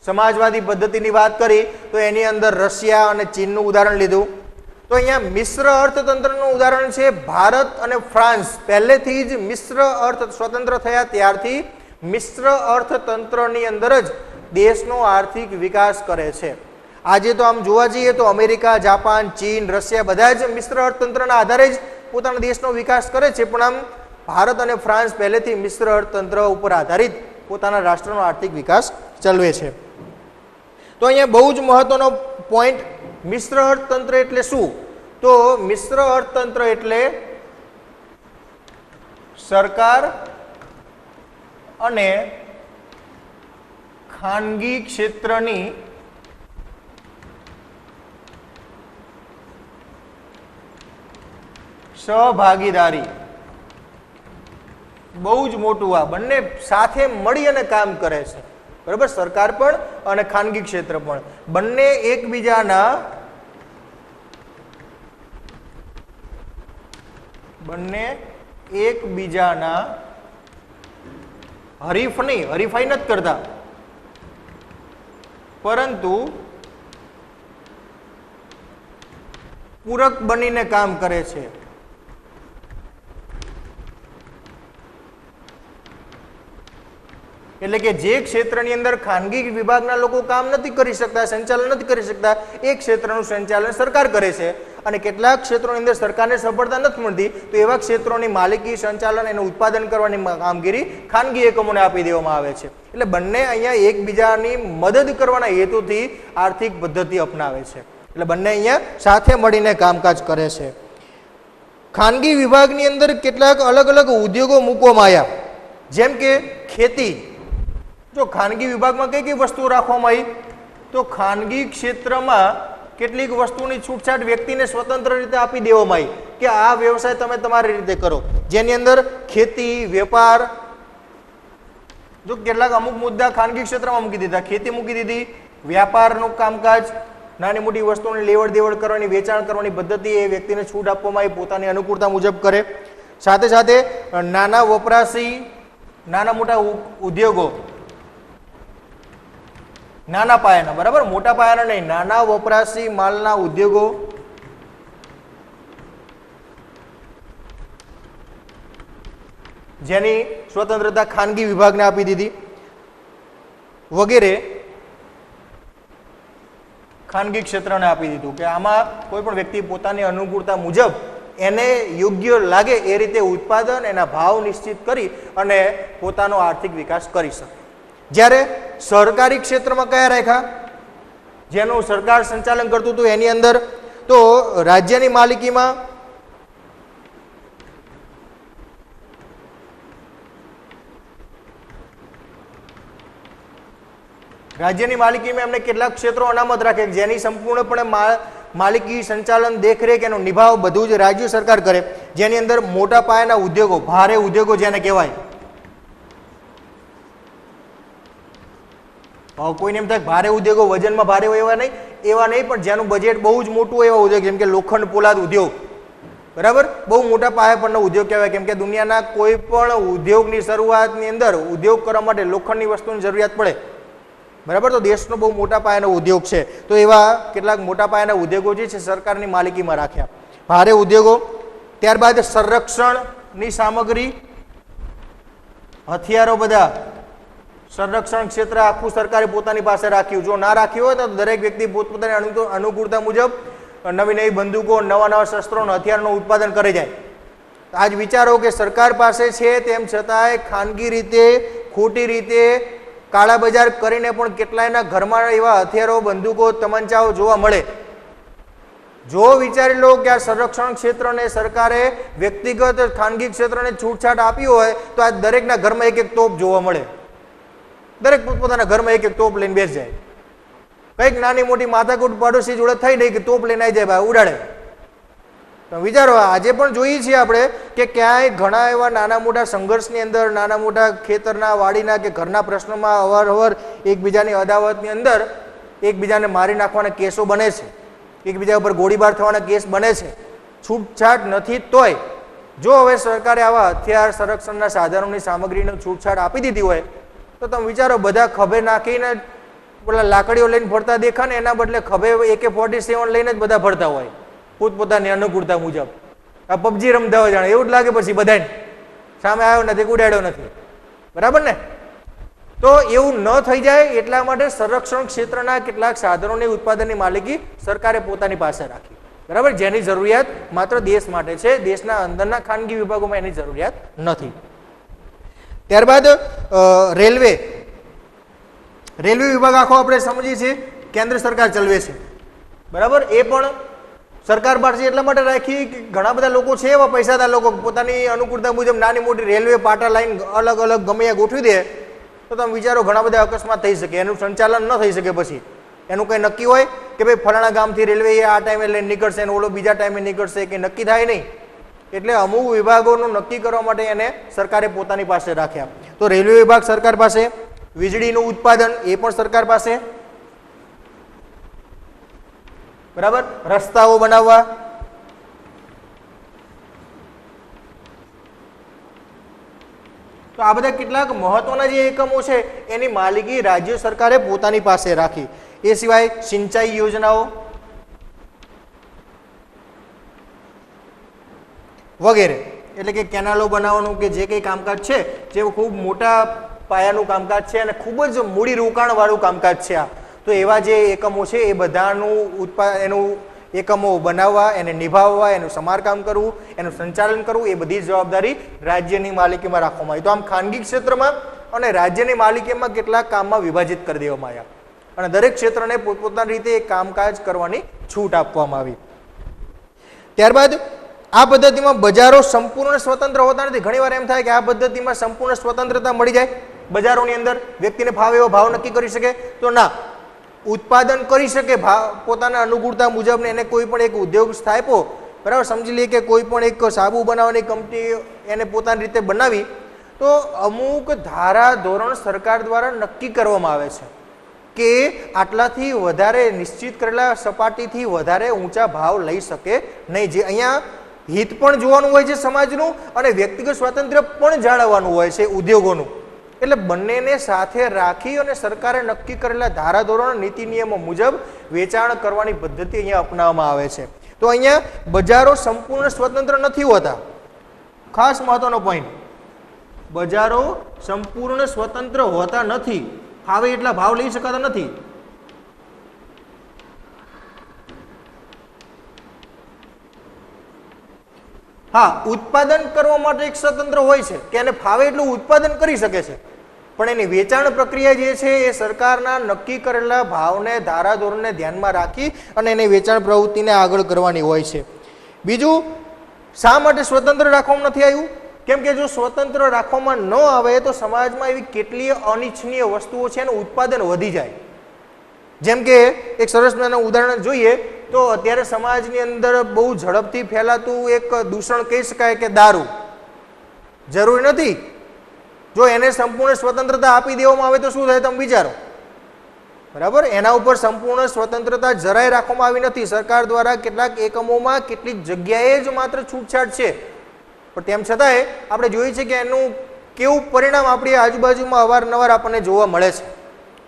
સમાજવાદી પદ્ધતિની વાત કરી તો એની અંદર રશિયા અને ચીનનું ઉદાહરણ લીધું. તો અહીંયા મિશ્ર અર્થતંત્રનું ઉદાહરણ છે ભારત અને ફ્રાન્સ. પહેલેથી જ મિશ્ર અર્થ સ્વતંત્ર થયા ત્યારથી મિશ્ર અર્થતંત્રની અંદર જ દેશનો આર્થિક વિકાસ કરે છે. આજે તો આમ જોવા જઈએ તો અમેરિકા, જાપાન, ચીન, રશિયા બધા જ મિશ્ર અર્થતંત્રના આધારે જ પોતાના દેશનો વિકાસ કરે છે, પણ આમ ભારત અને ફ્રાન્સ પહેલેથી મિશ્ર અર્થતંત્ર ઉપર આધારિત પોતાના રાષ્ટ્રનો આર્થિક વિકાસ ચલાવે છે. તો અહીંયા બહુ જ મહત્વનો પોઈન્ટ, મિશ્ર અર્થતંત્ર એટલે શું? તો મિશ્ર અર્થતંત્ર એટલે સરકાર અને ખાનગી ક્ષેત્રની સહભાગીદારી. બહુ જ મોટું, આ બંને સાથે મળી અને કામ કરે છે. બરાબર, સરકાર પણ અને ખાનગી ક્ષેત્ર પણ બંને એકબીજાના હરીફ નહીં, હરીફાઈ નથી કરતા, પરંતુ પૂરક બનીને કામ કરે છે. એટલે કે જે ક્ષેત્રની અંદર ખાનગી વિભાગના લોકો કામ નથી કરી શકતા, સંચાલન નથી કરી શકતા, એ ક્ષેત્રનું સંચાલન સરકાર કરે છે. અને કેટલાક ક્ષેત્રોની અંદર સરકારને સફળતા નથી મળતી, તો એવા ક્ષેત્રોની માલિકી, સંચાલન, એનું ઉત્પાદન કરવાની કામગીરી ખાનગી એકમોને આપી દેવામાં આવે છે. એટલે બંને અહીંયા એકબીજાની મદદ કરવાના હેતુથી આર્થિક પદ્ધતિ અપનાવે છે. એટલે બંને અહીંયા સાથે મળીને કામકાજ કરે છે. ખાનગી વિભાગની અંદર કેટલાક અલગ અલગ ઉદ્યોગો મૂકવામાં આવ્યા, જેમ કે ખેતી. જો ખાનગી વિભાગમાં કઈ કઈ વસ્તુઓ રાખવામાં આવી, તો ખાનગી ક્ષેત્રમાં કેટલીક વસ્તુની છૂટછાટ વ્યક્તિને સ્વતંત્ર રીતે આપી દેવામાં આવી કે આ વ્યવસાય તમે તમારી રીતે કરો, જેની અંદર ખેતી, વેપાર, જો કેટલાક અમુક મુદ્દા ખાનગી ક્ષેત્રમાં મૂકી દીધા, ખેતી મૂકી દીધી, વ્યાપારનું કામકાજ, નાની મોટી વસ્તુઓની લેવડ દેવડ કરવાની, વેચાણ કરવાની પદ્ધતિ એ વ્યક્તિને છૂટ આપવામાં આવી, પોતાની અનુકૂળતા મુજબ કરે. સાથે સાથે નાના વપરાશી, નાના મોટા ઉદ્યોગો, નાના પાયાના, બરાબર, મોટા પાયાના નહીં, નાના વપરાશી માલના ઉદ્યોગો, જેની સ્વતંત્રતા ખાનગી વિભાગને આપી દીધી, વગેરે ખાનગી ક્ષેત્રને આપી દીધું કે આમાં કોઈ પણ વ્યક્તિ પોતાની અનુકૂળતા મુજબ એને યોગ્ય લાગે એ રીતે ઉત્પાદન, એના ભાવ નિશ્ચિત કરી અને પોતાનો આર્થિક વિકાસ કરી શકે. જ્યારે સરકારી ક્ષેત્રમાં કયા રાખ્યા, જેનું સરકાર સંચાલન કરતું હતું એની અંદર તો રાજ્યની માલિકીમાં એમને કેટલાક ક્ષેત્રો અનામત રાખે, જેની સંપૂર્ણપણે માલિકી, સંચાલન, દેખરેખ, એનો નિભાવ બધું જ રાજ્ય સરકાર કરે. જેની અંદર મોટા પાયાના ઉદ્યોગો, ભારે ઉદ્યોગો જેને કહેવાય, કોઈને એમ થાય ભારે ઉદ્યોગો વજનમાં ભારે હોય એવા નહીં, પણ જેનું બજેટ બહુ જ મોટું હોય એવા ઉદ્યોગ, જેમ કે લોખંડ પોલાદ ઉદ્યોગ, બરાબર, બહુ મોટા પાયા પરનો ઉદ્યોગ કહેવાય. કેમ કે દુનિયાના કોઈ પણ ઉદ્યોગની શરૂઆતની અંદર ઉદ્યોગ કરવા માટે લોખંડની વસ્તુની જરૂરિયાત પડે, બરાબર, તો દેશનો બહુ મોટા પાયાનો ઉદ્યોગ છે. તો એવા કેટલાક મોટા પાયાના ઉદ્યોગો જે છે સરકારની માલિકીમાં રાખ્યા, ભારે ઉદ્યોગો. ત્યારબાદ સંરક્ષણની સામગ્રી, હથિયારો, બધા સંરક્ષણ ક્ષેત્ર આખું સરકારે પોતાની પાસે રાખ્યું. જો ના રાખ્યું હોય તો દરેક વ્યક્તિ પોતપોતાની અનુકૂળતા મુજબ નવી નવી બંદૂકો, નવા નવા શસ્ત્રો, હથિયારનું ઉત્પાદન કરી જાય. આજ વિચારો કે સરકાર પાસે છે તેમ છતાંય ખાનગી રીતે, ખોટી રીતે, કાળા બજાર કરીને પણ કેટલાયના ઘરમાં એવા હથિયારો, બંદૂકો, તમંચાઓ જોવા મળે. જો વિચારી લો કે આ સંરક્ષણ ક્ષેત્રને સરકારે વ્યક્તિગત ખાનગી ક્ષેત્રને છૂટછાટ આપી હોય તો આ દરેકના ઘરમાં એક એક તોપ જોવા મળે, દરેક પોતપોતાના ઘરમાં એક એક તોપ લઈને બેસી જાય. કંઈક નાની મોટી માથાકૂટ પાડોશી જોડે થઈ નહીં કે તોપ લઈને આવી જાય, ભાઈ ઉડાડે. તો વિચારો, આજે પણ જોઈએ છીએ આપણે કે ક્યાંય ઘણા એવા નાના મોટા સંઘર્ષની અંદર, નાના મોટા ખેતરના, વાડીના કે ઘરના પ્રશ્નોમાં અવારનવાર એકબીજાની અદાવતની અંદર એકબીજાને મારી નાખવાના કેસો બને છે, એકબીજા ઉપર ગોળીબાર થવાના કેસ બને છે. છૂટછાટ નથી તોય જો હવે સરકારે આવા હથિયાર, સંરક્ષણના સાધનોની સામગ્રીને છૂટછાટ આપી દીધી હોય તો તમે વિચારો, બધા ખભે નાખીને પેલા લાકડીઓ લઈને ફરતા દેખા ને એના બદલે ખભે AK-47 લઈને જ બધા ફરતા હોય પોતપોતાની અનુકૂળતા મુજબ. આ પબજી રમતા હોય જાણે એવું જ લાગે પછી બધાને, સામે આવ્યો નથી, ઉડાડ્યો નથી, બરાબર ને? તો એવું ન થઈ જાય એટલા માટે સંરક્ષણ ક્ષેત્રના કેટલાક સાધનોની ઉત્પાદનની માલિકી સરકારે પોતાની પાસે રાખી, બરાબર, જેની જરૂરિયાત માત્ર દેશ માટે છે, દેશના અંદરના ખાનગી વિભાગોમાં એની જરૂરિયાત નથી. ત્યારબાદ રેલવે વિભાગ આખો આપણે સમજીએ છીએ કેન્દ્ર સરકાર ચલાવે છે, બરાબર. એ પણ સરકાર પાસે એટલા માટે રાખી કે ઘણા બધા લોકો છે એવા પૈસાદાર લોકો પોતાની અનુકૂળતા મુજબ નાની મોટી રેલવે પાટા લાઈન અલગ અલગ ગમે ગોઠવી દે તો તમે વિચારો ઘણા બધા અકસ્માત થઈ શકે, એનું સંચાલન ન થઈ શકે. પછી એનું કંઈ નક્કી હોય કે ભાઈ ફલાણા ગામથી રેલવે આ ટાઈમે લઈને નીકળશે અને ઓલો બીજા ટાઈમે નીકળશે, કે નક્કી થાય નહીં. એટલે અમુક વિભાગોનું નક્કી કરવા માટે એને સરકારે પોતાની પાસે રાખ્યા. તો રેલવે વિભાગ સરકાર પાસે, વીજળીનું ઉત્પાદન એ પણ સરકાર પાસે, બરાબર, રસ્તાઓ બનાવવા, તો આ બધા કેટલાક મહત્વના જે એકમો છે એની માલિકી રાજ્ય સરકારે પોતાની પાસે રાખી. એ સિવાય સિંચાઈ યોજનાઓ, વગેરે. એટલે કે કેનાલો બનાવવાનું કે જે કંઈ કામકાજ છે, જે ખૂબ મોટા પાયાનું કામકાજ છે અને ખૂબ જ મૂડી રોકાણવાળું કામકાજ છે આ, તો એવા જે એકમો છે એ બધાનું એનું એકમો બનાવવા, એને નિભાવવા, એનું સમારકામ કરવું, એનું સંચાલન કરવું, એ બધી જવાબદારી રાજ્યની માલિકીમાં રાખવામાં આવી. તો આમ ખાનગી ક્ષેત્રમાં અને રાજ્યની માલિકીમાં કેટલાક કામમાં વિભાજિત કરી દેવામાં આવ્યા અને દરેક ક્ષેત્રને પોતપોતાની રીતે કામકાજ કરવાની છૂટ આપવામાં આવી. ત્યારબાદ આ પદ્ધતિમાં બજારો સંપૂર્ણ સ્વતંત્ર હોતા નથી. ઘણીવાર એમ થાય કે આ પદ્ધતિમાં સંપૂર્ણ સ્વતંત્રતા મળી જાય બજારોની અંદર, વ્યક્તિને ભાવ એવો ભાવ નક્કી કરી શકે, તો ના. ઉત્પાદન કરી શકે ભાવ પોતાના અનુકૂળતા મુજબ, એને કોઈ પણ એક ઉદ્યોગ સ્થાપ્યો, બરાબર, સમજી લઈએ કે કોઈ પણ એક સાબુ બનાવવાની કંપની એને પોતાની રીતે બનાવી, તો અમુક ધારા ધોરણ સરકાર દ્વારા નક્કી કરવામાં આવે છે કે આટલાથી વધારે નિશ્ચિત કરેલા સપાટીથી વધારે ઊંચા ભાવ લઈ શકે નહીં. જે અહીંયા હિત પણ જોવાનું હોય છે સમાજનું અને વ્યક્તિગત સ્વાતંત્ર્ય પણ જાળવવાનું હોય છે ઉદ્યોગોનું. એટલે બંનેને સાથે રાખી અને સરકારે નક્કી કરેલા ધારાધોરણ નીતિ નિયમો મુજબ વેચાણ કરવાની પદ્ધતિ અહીંયા અપનાવવામાં આવે છે. તો અહીંયા બજારો સંપૂર્ણ સ્વતંત્ર નથી હોતા. ખાસ મહત્વનો પોઈન્ટ, બજારો સંપૂર્ણ સ્વતંત્ર હોતા નથી, ફાવે એટલા ભાવ લઈ શકાતા નથી. હા, ઉત્પાદન કરવા માટે એક સ્વતંત્ર હોય છે કે એને ફાવે એટલું ઉત્પાદન કરી શકે છે, પણ એની વેચાણ પ્રક્રિયા જે છે એ સરકારના નક્કી કરેલા ભાવને, ધારાધોરણને ધ્યાનમાં રાખી અને એની વેચાણ પ્રવૃત્તિને આગળ કરવાની હોય છે. બીજું, શા માટે સ્વતંત્ર રાખવામાં નથી આવ્યું? કેમ કે જો સ્વતંત્ર રાખવામાં ન આવે તો સમાજમાં એવી કેટલીય અનિચ્છનીય વસ્તુઓ છે એનું ઉત્પાદન વધી જાય. જેમ કે એક સરસ મજાનું ઉદાહરણ જોઈએ તો અત્યારે સમાજની અંદર બહુ ઝડપથી ફેલાતું એક દૂષણ કહી શકાય કે દારૂ. જરૂરી નથી, જો એને સંપૂર્ણ સ્વતંત્રતા આપી દેવામાં આવે તો શું થાય તમે વિચારો, બરાબર. એના ઉપર સંપૂર્ણ સ્વતંત્રતા જરાય રાખવામાં આવી નથી. સરકાર દ્વારા કેટલાક એકમોમાં કેટલીક જગ્યાએ જ માત્ર છૂટછાટ છે, પણ તેમ છતાંય આપણે જોઈએ છીએ કે એનું કેવું પરિણામ આપણી આજુબાજુમાં અવારનવાર આપણને જોવા મળે છે,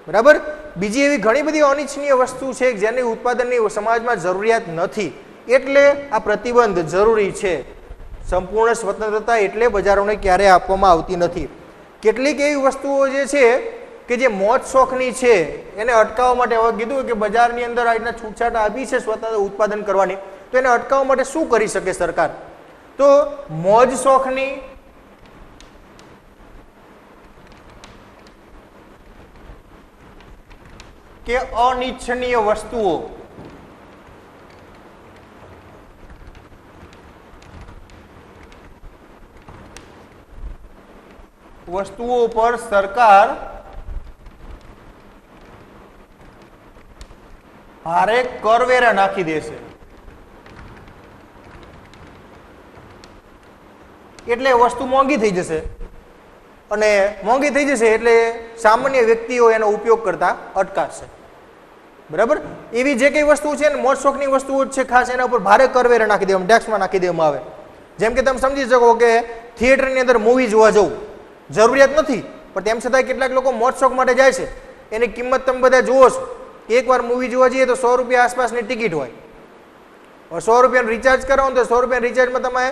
બરાબર. બીજી એવી ઘણી બધી અનિચ્છનીય વસ્તુ છે જેની ઉત્પાદનની સમાજમાં જરૂરિયાત નથી, એટલે આ પ્રતિબંધ જરૂરી છે. સંપૂર્ણ સ્વતંત્રતા એટલે બજારોને ક્યારે આપવામાં આવતી નથી. કેટલીક એવી વસ્તુઓ જે છે કે જે મોજ શોખની છે એને અટકાવવા માટે, હવે કીધું કે બજારની અંદર આ રીતના છૂટછાટ આપી છે સ્વતંત્ર ઉત્પાદન કરવાની, તો એને અટકાવવા માટે શું કરી શકે સરકાર? તો મોજ શોખની કે અનિચ્છનીય વસ્તુઓ પર સરકાર ભારે કરવેરા નાખી દેશે. એટલે વસ્તુ મોંઘી થઈ જશે અને મોંઘી થઈ જશે એટલે સામાન્ય વ્યક્તિઓ એનો ઉપયોગ કરતા અટકાશે, બરાબર. એવી જે કઈ વસ્તુ છે ને મોજ શોખની વસ્તુઓ છે, ખાસ એના ઉપર ભારે કરવેરા નાખી દેવામાં, ટેક્સમાં નાખી દેવામાં આવે. જેમ કે તમે સમજી શકો કે થિયેટરની અંદર મૂવી જોવા જવું જરૂરિયાત નથી, પણ તેમ છતાંય કેટલાક લોકો મોજ શોખ માટે જાય છે. એની કિંમત તમે બધા જુઓ છો, એકવાર મૂવી જોવા જઈએ તો 100 રૂપિયા આસપાસની ટિકિટ હોય. 100 રૂપિયાનું રિચાર્જ કરાવો તો 100 રૂપિયાના રિચાર્જમાં તમે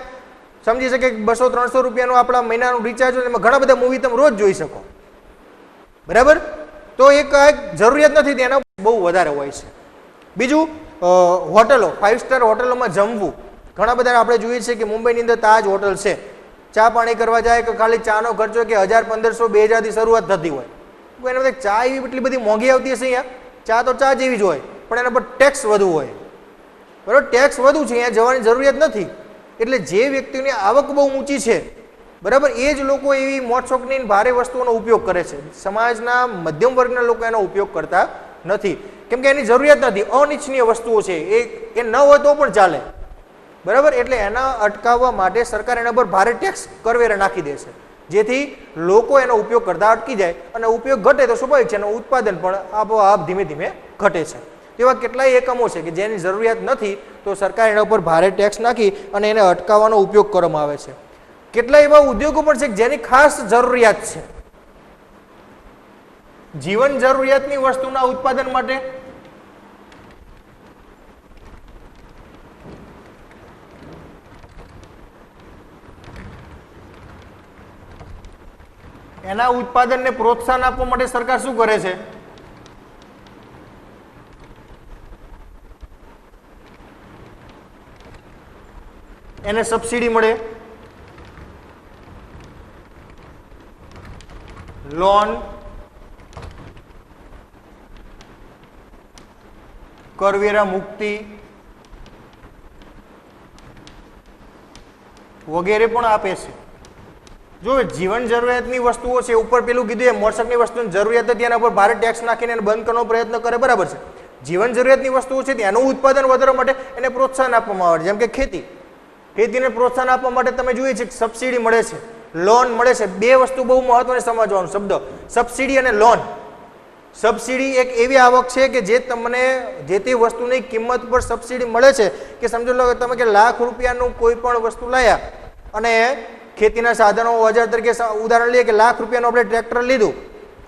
સમજી શકે 200-300 રૂપિયાનું આપણા મહિનાનું રિચાર્જ હોય, એમાં ઘણા બધા મૂવી તમે રોજ જોઈ શકો, બરાબર. તો એક જરૂરિયાત નથી, તેના બહુ વધારે હોય છે. બીજું, હોટલો, 5 સ્ટાર હોટલોમાં જમવું. ઘણા બધા આપણે જોઈએ છીએ કે મુંબઈની અંદર તાજ હોટલ છે, ચા પાણી કરવા જાય કે ખાલી ચાનો ખર્ચો કે 1000-1500-2000 થી શરૂઆત થતી હોય. એને બધા ચા એવી એટલી બધી મોંઘી આવતી હશે અહીંયા, ચા તો ચા જેવી જ હોય, પણ એના પર ટેક્સ વધુ હોય, બરાબર. ટેક્સ વધુ છે, અહીંયા જવાની જરૂરિયાત નથી. એટલે જે વ્યક્તિની આવક બહુ ઊંચી છે, બરાબર, એ જ લોકો એવી મોજ શોખની ભારે વસ્તુઓનો ઉપયોગ કરે છે. સમાજના મધ્યમ વર્ગના લોકો એનો ઉપયોગ કરતા નથી, કેમ કે એની જરૂરિયાત નથી. અનિચ્છનીય વસ્તુઓ છે, એ ન હોય તો પણ ચાલે, બરાબર. એટલે એના અટકાવવા માટે સરકાર એના પર ભારે ટેક્સ કરવેરા નાખી દેશે, જેથી લોકો એનો ઉપયોગ કરતા અટકી જાય અને ઉપયોગ ઘટે તો સ્વાભાવિક છે એનું ઉત્પાદન પણ આપોઆપ ધીમે ધીમે ઘટે છે. એવા કેટલાય એકમો છે કે જેની જરૂરિયાત નથી, તો સરકાર એના ઉપર ભારે ટેક્સ નાખી અને એને અટકાવવાનો ઉપયોગ કરવામાં આવે છે. કેટલાય એવા ઉદ્યોગો પણ છે જેની ખાસ જરૂરિયાત છે, જીવન જરૂરિયાતની વસ્તુના ઉત્પાદન માટે. એના ઉત્પાદનને પ્રોત્સાહન આપવા માટે સરકાર શું કરે છે? એને સબસિડી મળે, લોન, કરવેરા મુક્તિ વગેરે પણ આપે છે. જો જીવન જરૂરિયાતની વસ્તુઓ છે, ઉપર પેલું કીધું એ મોટરસાઇકલની વસ્તુની જરૂરિયાત હતી એના પર ભારે ટેક્સ નાખીને એને બંધ કરવાનો પ્રયત્ન કરે, બરાબર છે. જીવન જરૂરિયાતની વસ્તુઓ છે તેનું ઉત્પાદન વધારવા માટે એને પ્રોત્સાહન આપવામાં આવે છે. જેમ કે ખેતીને પ્રોત્સાહન આપવા માટે તમે જોઈએ છે કે સબસિડી મળે છે, લોન મળે છે. બે વસ્તુ બહુ મહત્વની સમજવાનું શબ્દ, સબસિડી અને લોન. સબસિડી એક એવી આવક છે કે જે તમને જે તે વસ્તુની કિંમત પર સબસિડી મળે છે. કે સમજો લો કે તમે કે ₹1,00,000 કોઈ પણ વસ્તુ લાયા અને ખેતીના સાધનો ઓજાર તરીકે ઉદાહરણ લઈએ કે ₹1,00,000 આપણે ટ્રેક્ટર લીધું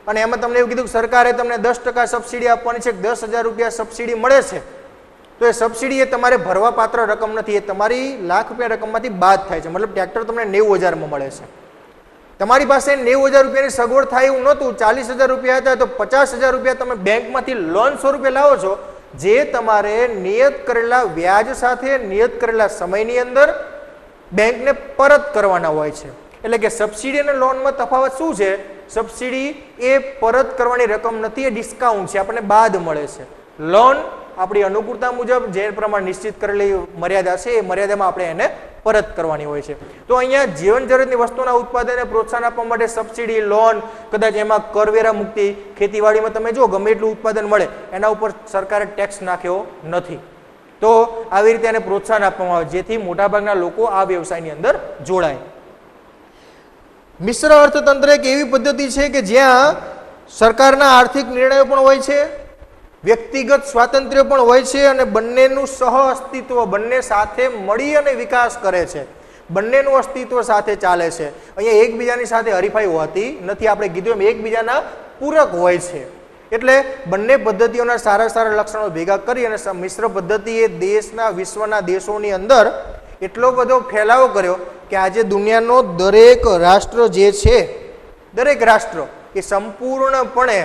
અને એમાં તમને એવું કીધું કે સરકારે તમને 10% સબસિડી આપવાની છે, ₹10,000 સબસિડી મળે છે. તો એ સબસિડી એ તમારે ભરવા પાત્ર રકમ નથી, એ તમારી ₹1,00,000 રકમમાંથી બાદ થાય છે. મતલબ ટ્રેક્ટર તમને 90,000માં મળે છે. તમારી પાસે ₹90,000ની સગવડ થાય એવું નહોતું, ₹40,000 હતા, તો ₹50,000 તમે બેંકમાંથી લોન સ્વરૂપે લાવો છો, જે તમારે નિયત કરેલા વ્યાજ સાથે નિયત કરેલા સમયની અંદર બેંકને પરત કરવાના હોય છે. એટલે કે સબસિડી અને લોનમાં તફાવત શું છે? સબસિડી એ પરત કરવાની રકમ નથી, એ ડિસ્કાઉન્ટ છે, આપણને બાદ મળે છે. લોન આપણી અનુકૂળતા મુજબ જે પ્રમાણે નિશ્ચિત કરેલી મર્યાદા છે એ મર્યાદામાં આપણે એને પરત કરવાની હોય છે. તો અહીંયા જીવન જરૂરિયાતની વસ્તુના ઉત્પાદનને પ્રોત્સાહન આપવા માટે સબસિડી, લોન, કદાચ એમાં કરવેરા મુક્તિ, ખેતીવાડીમાં તમે જો ગમે એટલું ઉત્પાદન મળે એના ઉપર સરકારે ટેક્સ નાખ્યો નથી. તો આવી રીતે એને પ્રોત્સાહન આપવામાં આવે જેથી મોટાભાગના લોકો આ વ્યવસાયની અંદર જોડાય. મિશ્ર અર્થતંત્ર એક એવી પદ્ધતિ છે કે જ્યાં સરકારના આર્થિક નિર્ણયો પણ હોય છે, વ્યક્તિગત સ્વાતંત્ર્ય પણ હોય છે અને બંનેનું સહ અસ્તિત્વ, બંને સાથે મળી અને વિકાસ કરે છે, બંનેનું અસ્તિત્વ સાથે ચાલે છે. અહીંયા એકબીજાની સાથે હરીફાઈ હોતી નથી, આપણે કીધું એમ એકબીજાના પૂરક હોય છે. એટલે બંને પદ્ધતિઓના સારા સારા લક્ષણો ભેગા કરી અને મિશ્ર પદ્ધતિએ દેશના વિશ્વના દેશોની અંદર એટલો બધો ફેલાવો કર્યો કે આજે દુનિયાનો દરેક રાષ્ટ્ર જે છે, દરેક રાષ્ટ્ર એ સંપૂર્ણપણે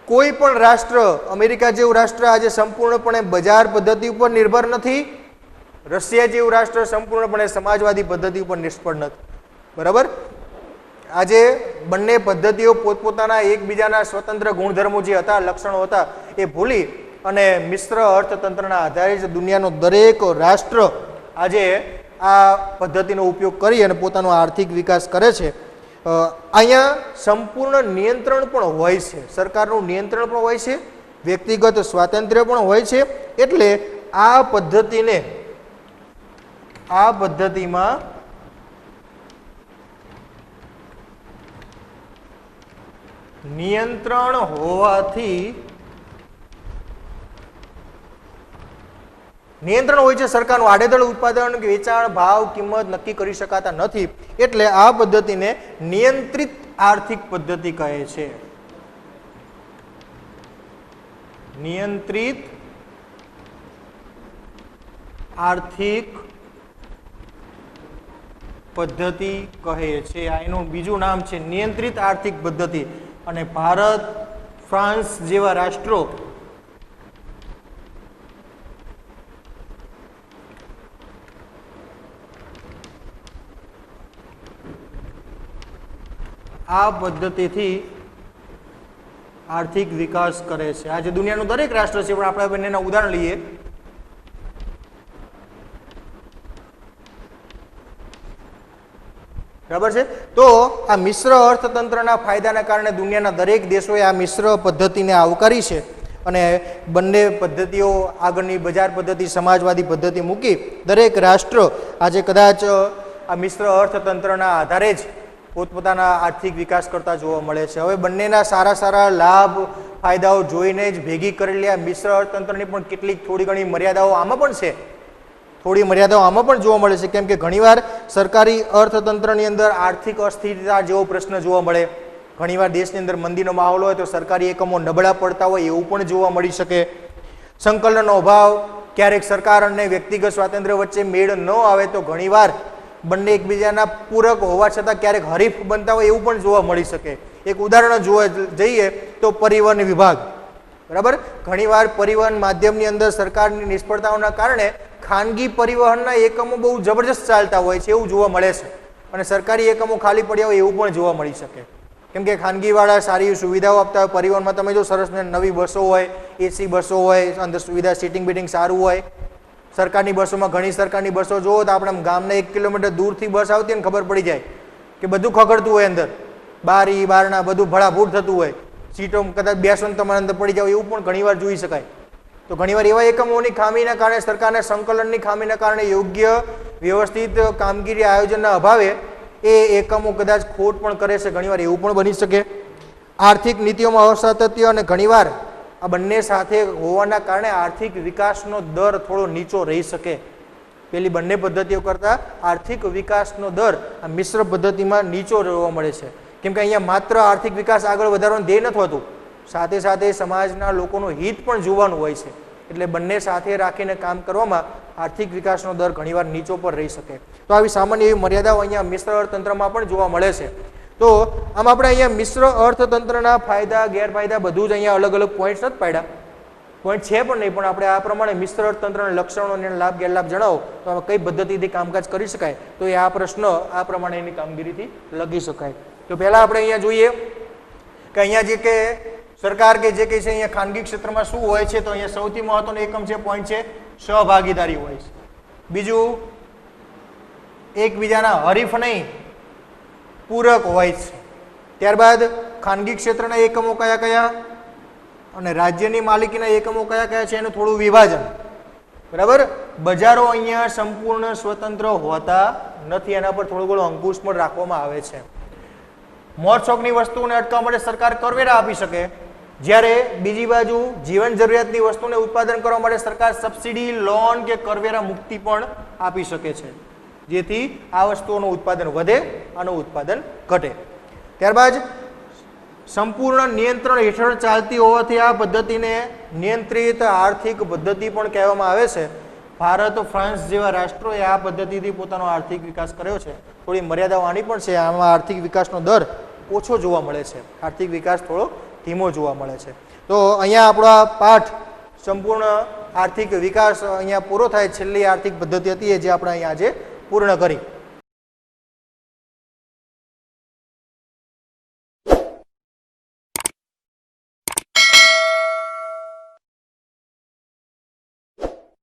કોઈ પણ રાષ્ટ્ર, અમેરિકા જેવું રાષ્ટ્ર આજે સંપૂર્ણપણે બજાર પદ્ધતિ ઉપર નિર્ભર નથી, રશિયા જેવું રાષ્ટ્ર સંપૂર્ણપણે સમાજવાદી પદ્ધતિ ઉપર નિષ્ફળ નથી, બરાબર. આજે બંને પદ્ધતિઓ પોતપોતાના એકબીજાના સ્વતંત્ર ગુણધર્મો જે હતા, લક્ષણો હતા, એ ભૂલી અને મિશ્ર અર્થતંત્રના આધારે જ દુનિયાનો દરેક રાષ્ટ્ર આજે આ પદ્ધતિનો ઉપયોગ કરી અને પોતાનો આર્થિક વિકાસ કરે છે. અહીંયા સંપૂર્ણ નિયંત્રણ પણ હોય છે, સરકારનું નિયંત્રણ પણ હોય છે, વ્યક્તિગત સ્વાતંત્ર્ય પણ હોય છે. એટલે આ પદ્ધતિમાં નિયંત્રણ હોવાથી નિયંત્રણ હોય છે સરકારનું, આડેધડ ઉત્પાદન, વેચાણ, ભાવ, કિંમત નક્કી કરી શકાતા નથી. એટલે આ પદ્ધતિને નિયંત્રિત આર્થિક પદ્ધતિ કહે છે. નિયંત્રિત આર્થિક પદ્ધતિ કહે છે. આ એનું બીજું નામ છે, નિયંત્રિત આર્થિક પદ્ધતિ. અને ભારત, ફ્રાન્સ જેવા રાષ્ટ્રો આ પદ્ધતિથી આર્થિક વિકાસ કરે છે. આજે દુનિયાનું દરેક રાષ્ટ્ર છે, પણ આપણે બંનેના ઉદાહરણ લઈએ. બરાબર છે. તો આ મિશ્ર અર્થતંત્રના ફાયદાના કારણે દુનિયાના દરેક દેશોએ આ મિશ્ર પદ્ધતિને આવકારી છે અને બંને પદ્ધતિઓ આગળની બજાર પદ્ધતિ, સમાજવાદી પદ્ધતિ મૂકી દરેક રાષ્ટ્ર આજે કદાચ આ મિશ્ર અર્થતંત્રના આધારે જ પોતપોતાના આર્થિક વિકાસ કરતા જોવા મળે છે. હવે બંનેના સારા સારા લાભ, ફાયદાઓ જોઈને જ ભેગી કરેલી આ મિશ્ર અર્થતંત્રની પણ કેટલીક થોડી ઘણી મર્યાદાઓ આમાં પણ છે, થોડી મર્યાદાઓ આમાં પણ જોવા મળે છે. કેમ કે ઘણીવાર સરકારી અર્થતંત્રની અંદર આર્થિક અસ્થિરતા જેવો પ્રશ્ન જોવા મળે. ઘણીવાર દેશની અંદર મંદીનો માહોલ હોય તો સરકારી એકમો નબળા પડતા હોય એવું પણ જોવા મળી શકે. સંકલનનો અભાવ, ક્યારેક સરકાર અને વ્યક્તિગત સ્વાતંત્ર્ય વચ્ચે મેળ ન આવે તો ઘણીવાર બંને એકબીજાના પૂરક હોવા છતાં ક્યારેક હરીફ બનતા હોય એવું પણ જોવા મળી શકે. એક ઉદાહરણ જોવા જઈએ તો પરિવહન વિભાગ, બરાબર. ઘણીવાર પરિવહન માધ્યમની અંદર સરકારની નિષ્ફળતાઓના કારણે ખાનગી પરિવહનના એકમો બહુ જબરજસ્ત ચાલતા હોય છે એવું જોવા મળે છે, અને સરકારી એકમો ખાલી પડ્યા હોય એવું પણ જોવા મળી શકે. કેમ કે ખાનગીવાળા સારી સુવિધાઓ આપતા હોય. પરિવહનમાં તમે જો સરસ નવી બસો હોય, એસી બસો હોય, અંદર સુવિધા સીટિંગ બીટિંગ સારું હોય. સરકારની બસોમાં ઘણી સરકારની બસો જુઓ તો આપણે ગામના 1 કિલોમીટર દૂરથી બસ આવતી હોય ને ખબર પડી જાય કે બધું ખખડતું હોય, અંદર બારી બારણા બધું ભડાભૂડ થતું હોય, સીટો કદાચ બેસો ને તમારે અંદર પડી જાવ એવું પણ ઘણીવાર જોઈ શકાય. તો ઘણીવાર એવા એકમોની ખામીના કારણે, સરકારના સંકલનની ખામીના કારણે, યોગ્ય વ્યવસ્થિત કામગીરી આયોજનના અભાવે એ એકમો કદાચ ખોટ પણ કરે છે, ઘણીવાર એવું પણ બની શકે. આર્થિક નીતિઓમાં અસાતત્ય અને ઘણીવાર આ બંને સાથે હોવાના કારણે આર્થિક વિકાસનો દર થોડો નીચો રહી શકે. પેલી બંને પદ્ધતિઓ કરતાં આર્થિક વિકાસનો દર આ મિશ્ર પદ્ધતિમાં નીચો જોવા મળે છે. કેમ કે અહીંયા માત્ર આર્થિક વિકાસ આગળ વધારવાનું ધ્યેય નથી હોતું, સાથે સાથે સમાજના લોકોનું હિત પણ જોવાનું હોય છે. એટલે બંને સાથે રાખીને કામ કરવામાં આર્થિક વિકાસનો દર ઘણીવાર નીચો પર રહી શકે. તો આવી સામાન્ય એવી મર્યાદાઓ અહીંયા મિશ્ર અર્થતંત્રમાં પણ જોવા મળે છે. તો આમ આપણે અહીંયા મિશ્ર અર્થતંત્રના ફાયદા ગેરફાયદા બધું જ અહીંયા અલગ અલગ પોઈન્ટ્સ નથી પાડ્યા, પોઈન્ટ છે પણ નહીં, પણ આપણે આ પ્રમાણે મિશ્ર અર્થતંત્રના લક્ષણો અને લાભ ગેરલાભ જણાવો તો આમાં કઈ પદ્ધતિથી કામકાજ કરી શકાય, તો એ આ પ્રશ્ન આ પ્રમાણે એની કામગીરીથી લખી શકાય. તો પહેલા આપણે અહીંયા જોઈએ કે અહીંયા જે કે સરકાર કે જે કંઈ છે અહીંયા ખાનગી ક્ષેત્રમાં શું હોય છે, તો અહીંયા સૌથી મહત્વનો એકમ છે, પોઈન્ટ છે સહભાગીદારી હોય છે. બીજું એકબીજાના હરીફ નહીં પૂરક હોય છે. ત્યારબાદ ખાનગી ક્ષેત્રના એકમો કયા કયા અને રાજ્યની માલિકીના એકમો કયા કયા છે એનું થોડું વિભાજન, બરાબર. બજારો અહીંયા સંપૂર્ણ સ્વતંત્ર હોતા નથી, એના પર થોડો ઘણો અંકુશ પણ રાખવામાં આવે છે. મોજશોખની વસ્તુઓને અટકાવવા માટે સરકાર કરવેરા આપી શકે, જ્યારે બીજી બાજુ જીવન જરૂરિયાતની વસ્તુને ઉત્પાદન કરવા માટે સરકાર સબસિડી, લોન કે કરવેરા મુક્તિ પણ આપી શકે છે, જેથી આ વસ્તુઓનું ઉત્પાદન વધે અને ઉત્પાદન ઘટે. ત્યારબાદ સંપૂર્ણ નિયંત્રણ હેઠળ ચાલતી હોવાથી આ પદ્ધતિને નિયંત્રિત આર્થિક પદ્ધતિ પણ કહેવામાં આવે છે. ભારત, ફ્રાન્સ જેવા રાષ્ટ્રોએ આ પદ્ધતિથી પોતાનો આર્થિક વિકાસ કર્યો છે. થોડી મર્યાદાઓ આની પણ છે, આમાં આર્થિક વિકાસનો દર ઓછો જોવા મળે છે, આર્થિક વિકાસ થોડો ધીમો જોવા મળે છે. તો અહીંયા આપણો પાઠ સંપૂર્ણ આર્થિક વિકાસ અહીંયા પૂરો થાય. છેલ્લી આર્થિક પદ્ધતિ હતી એ જે આપણે અહીંયા આજે પૂર્ણ કરી.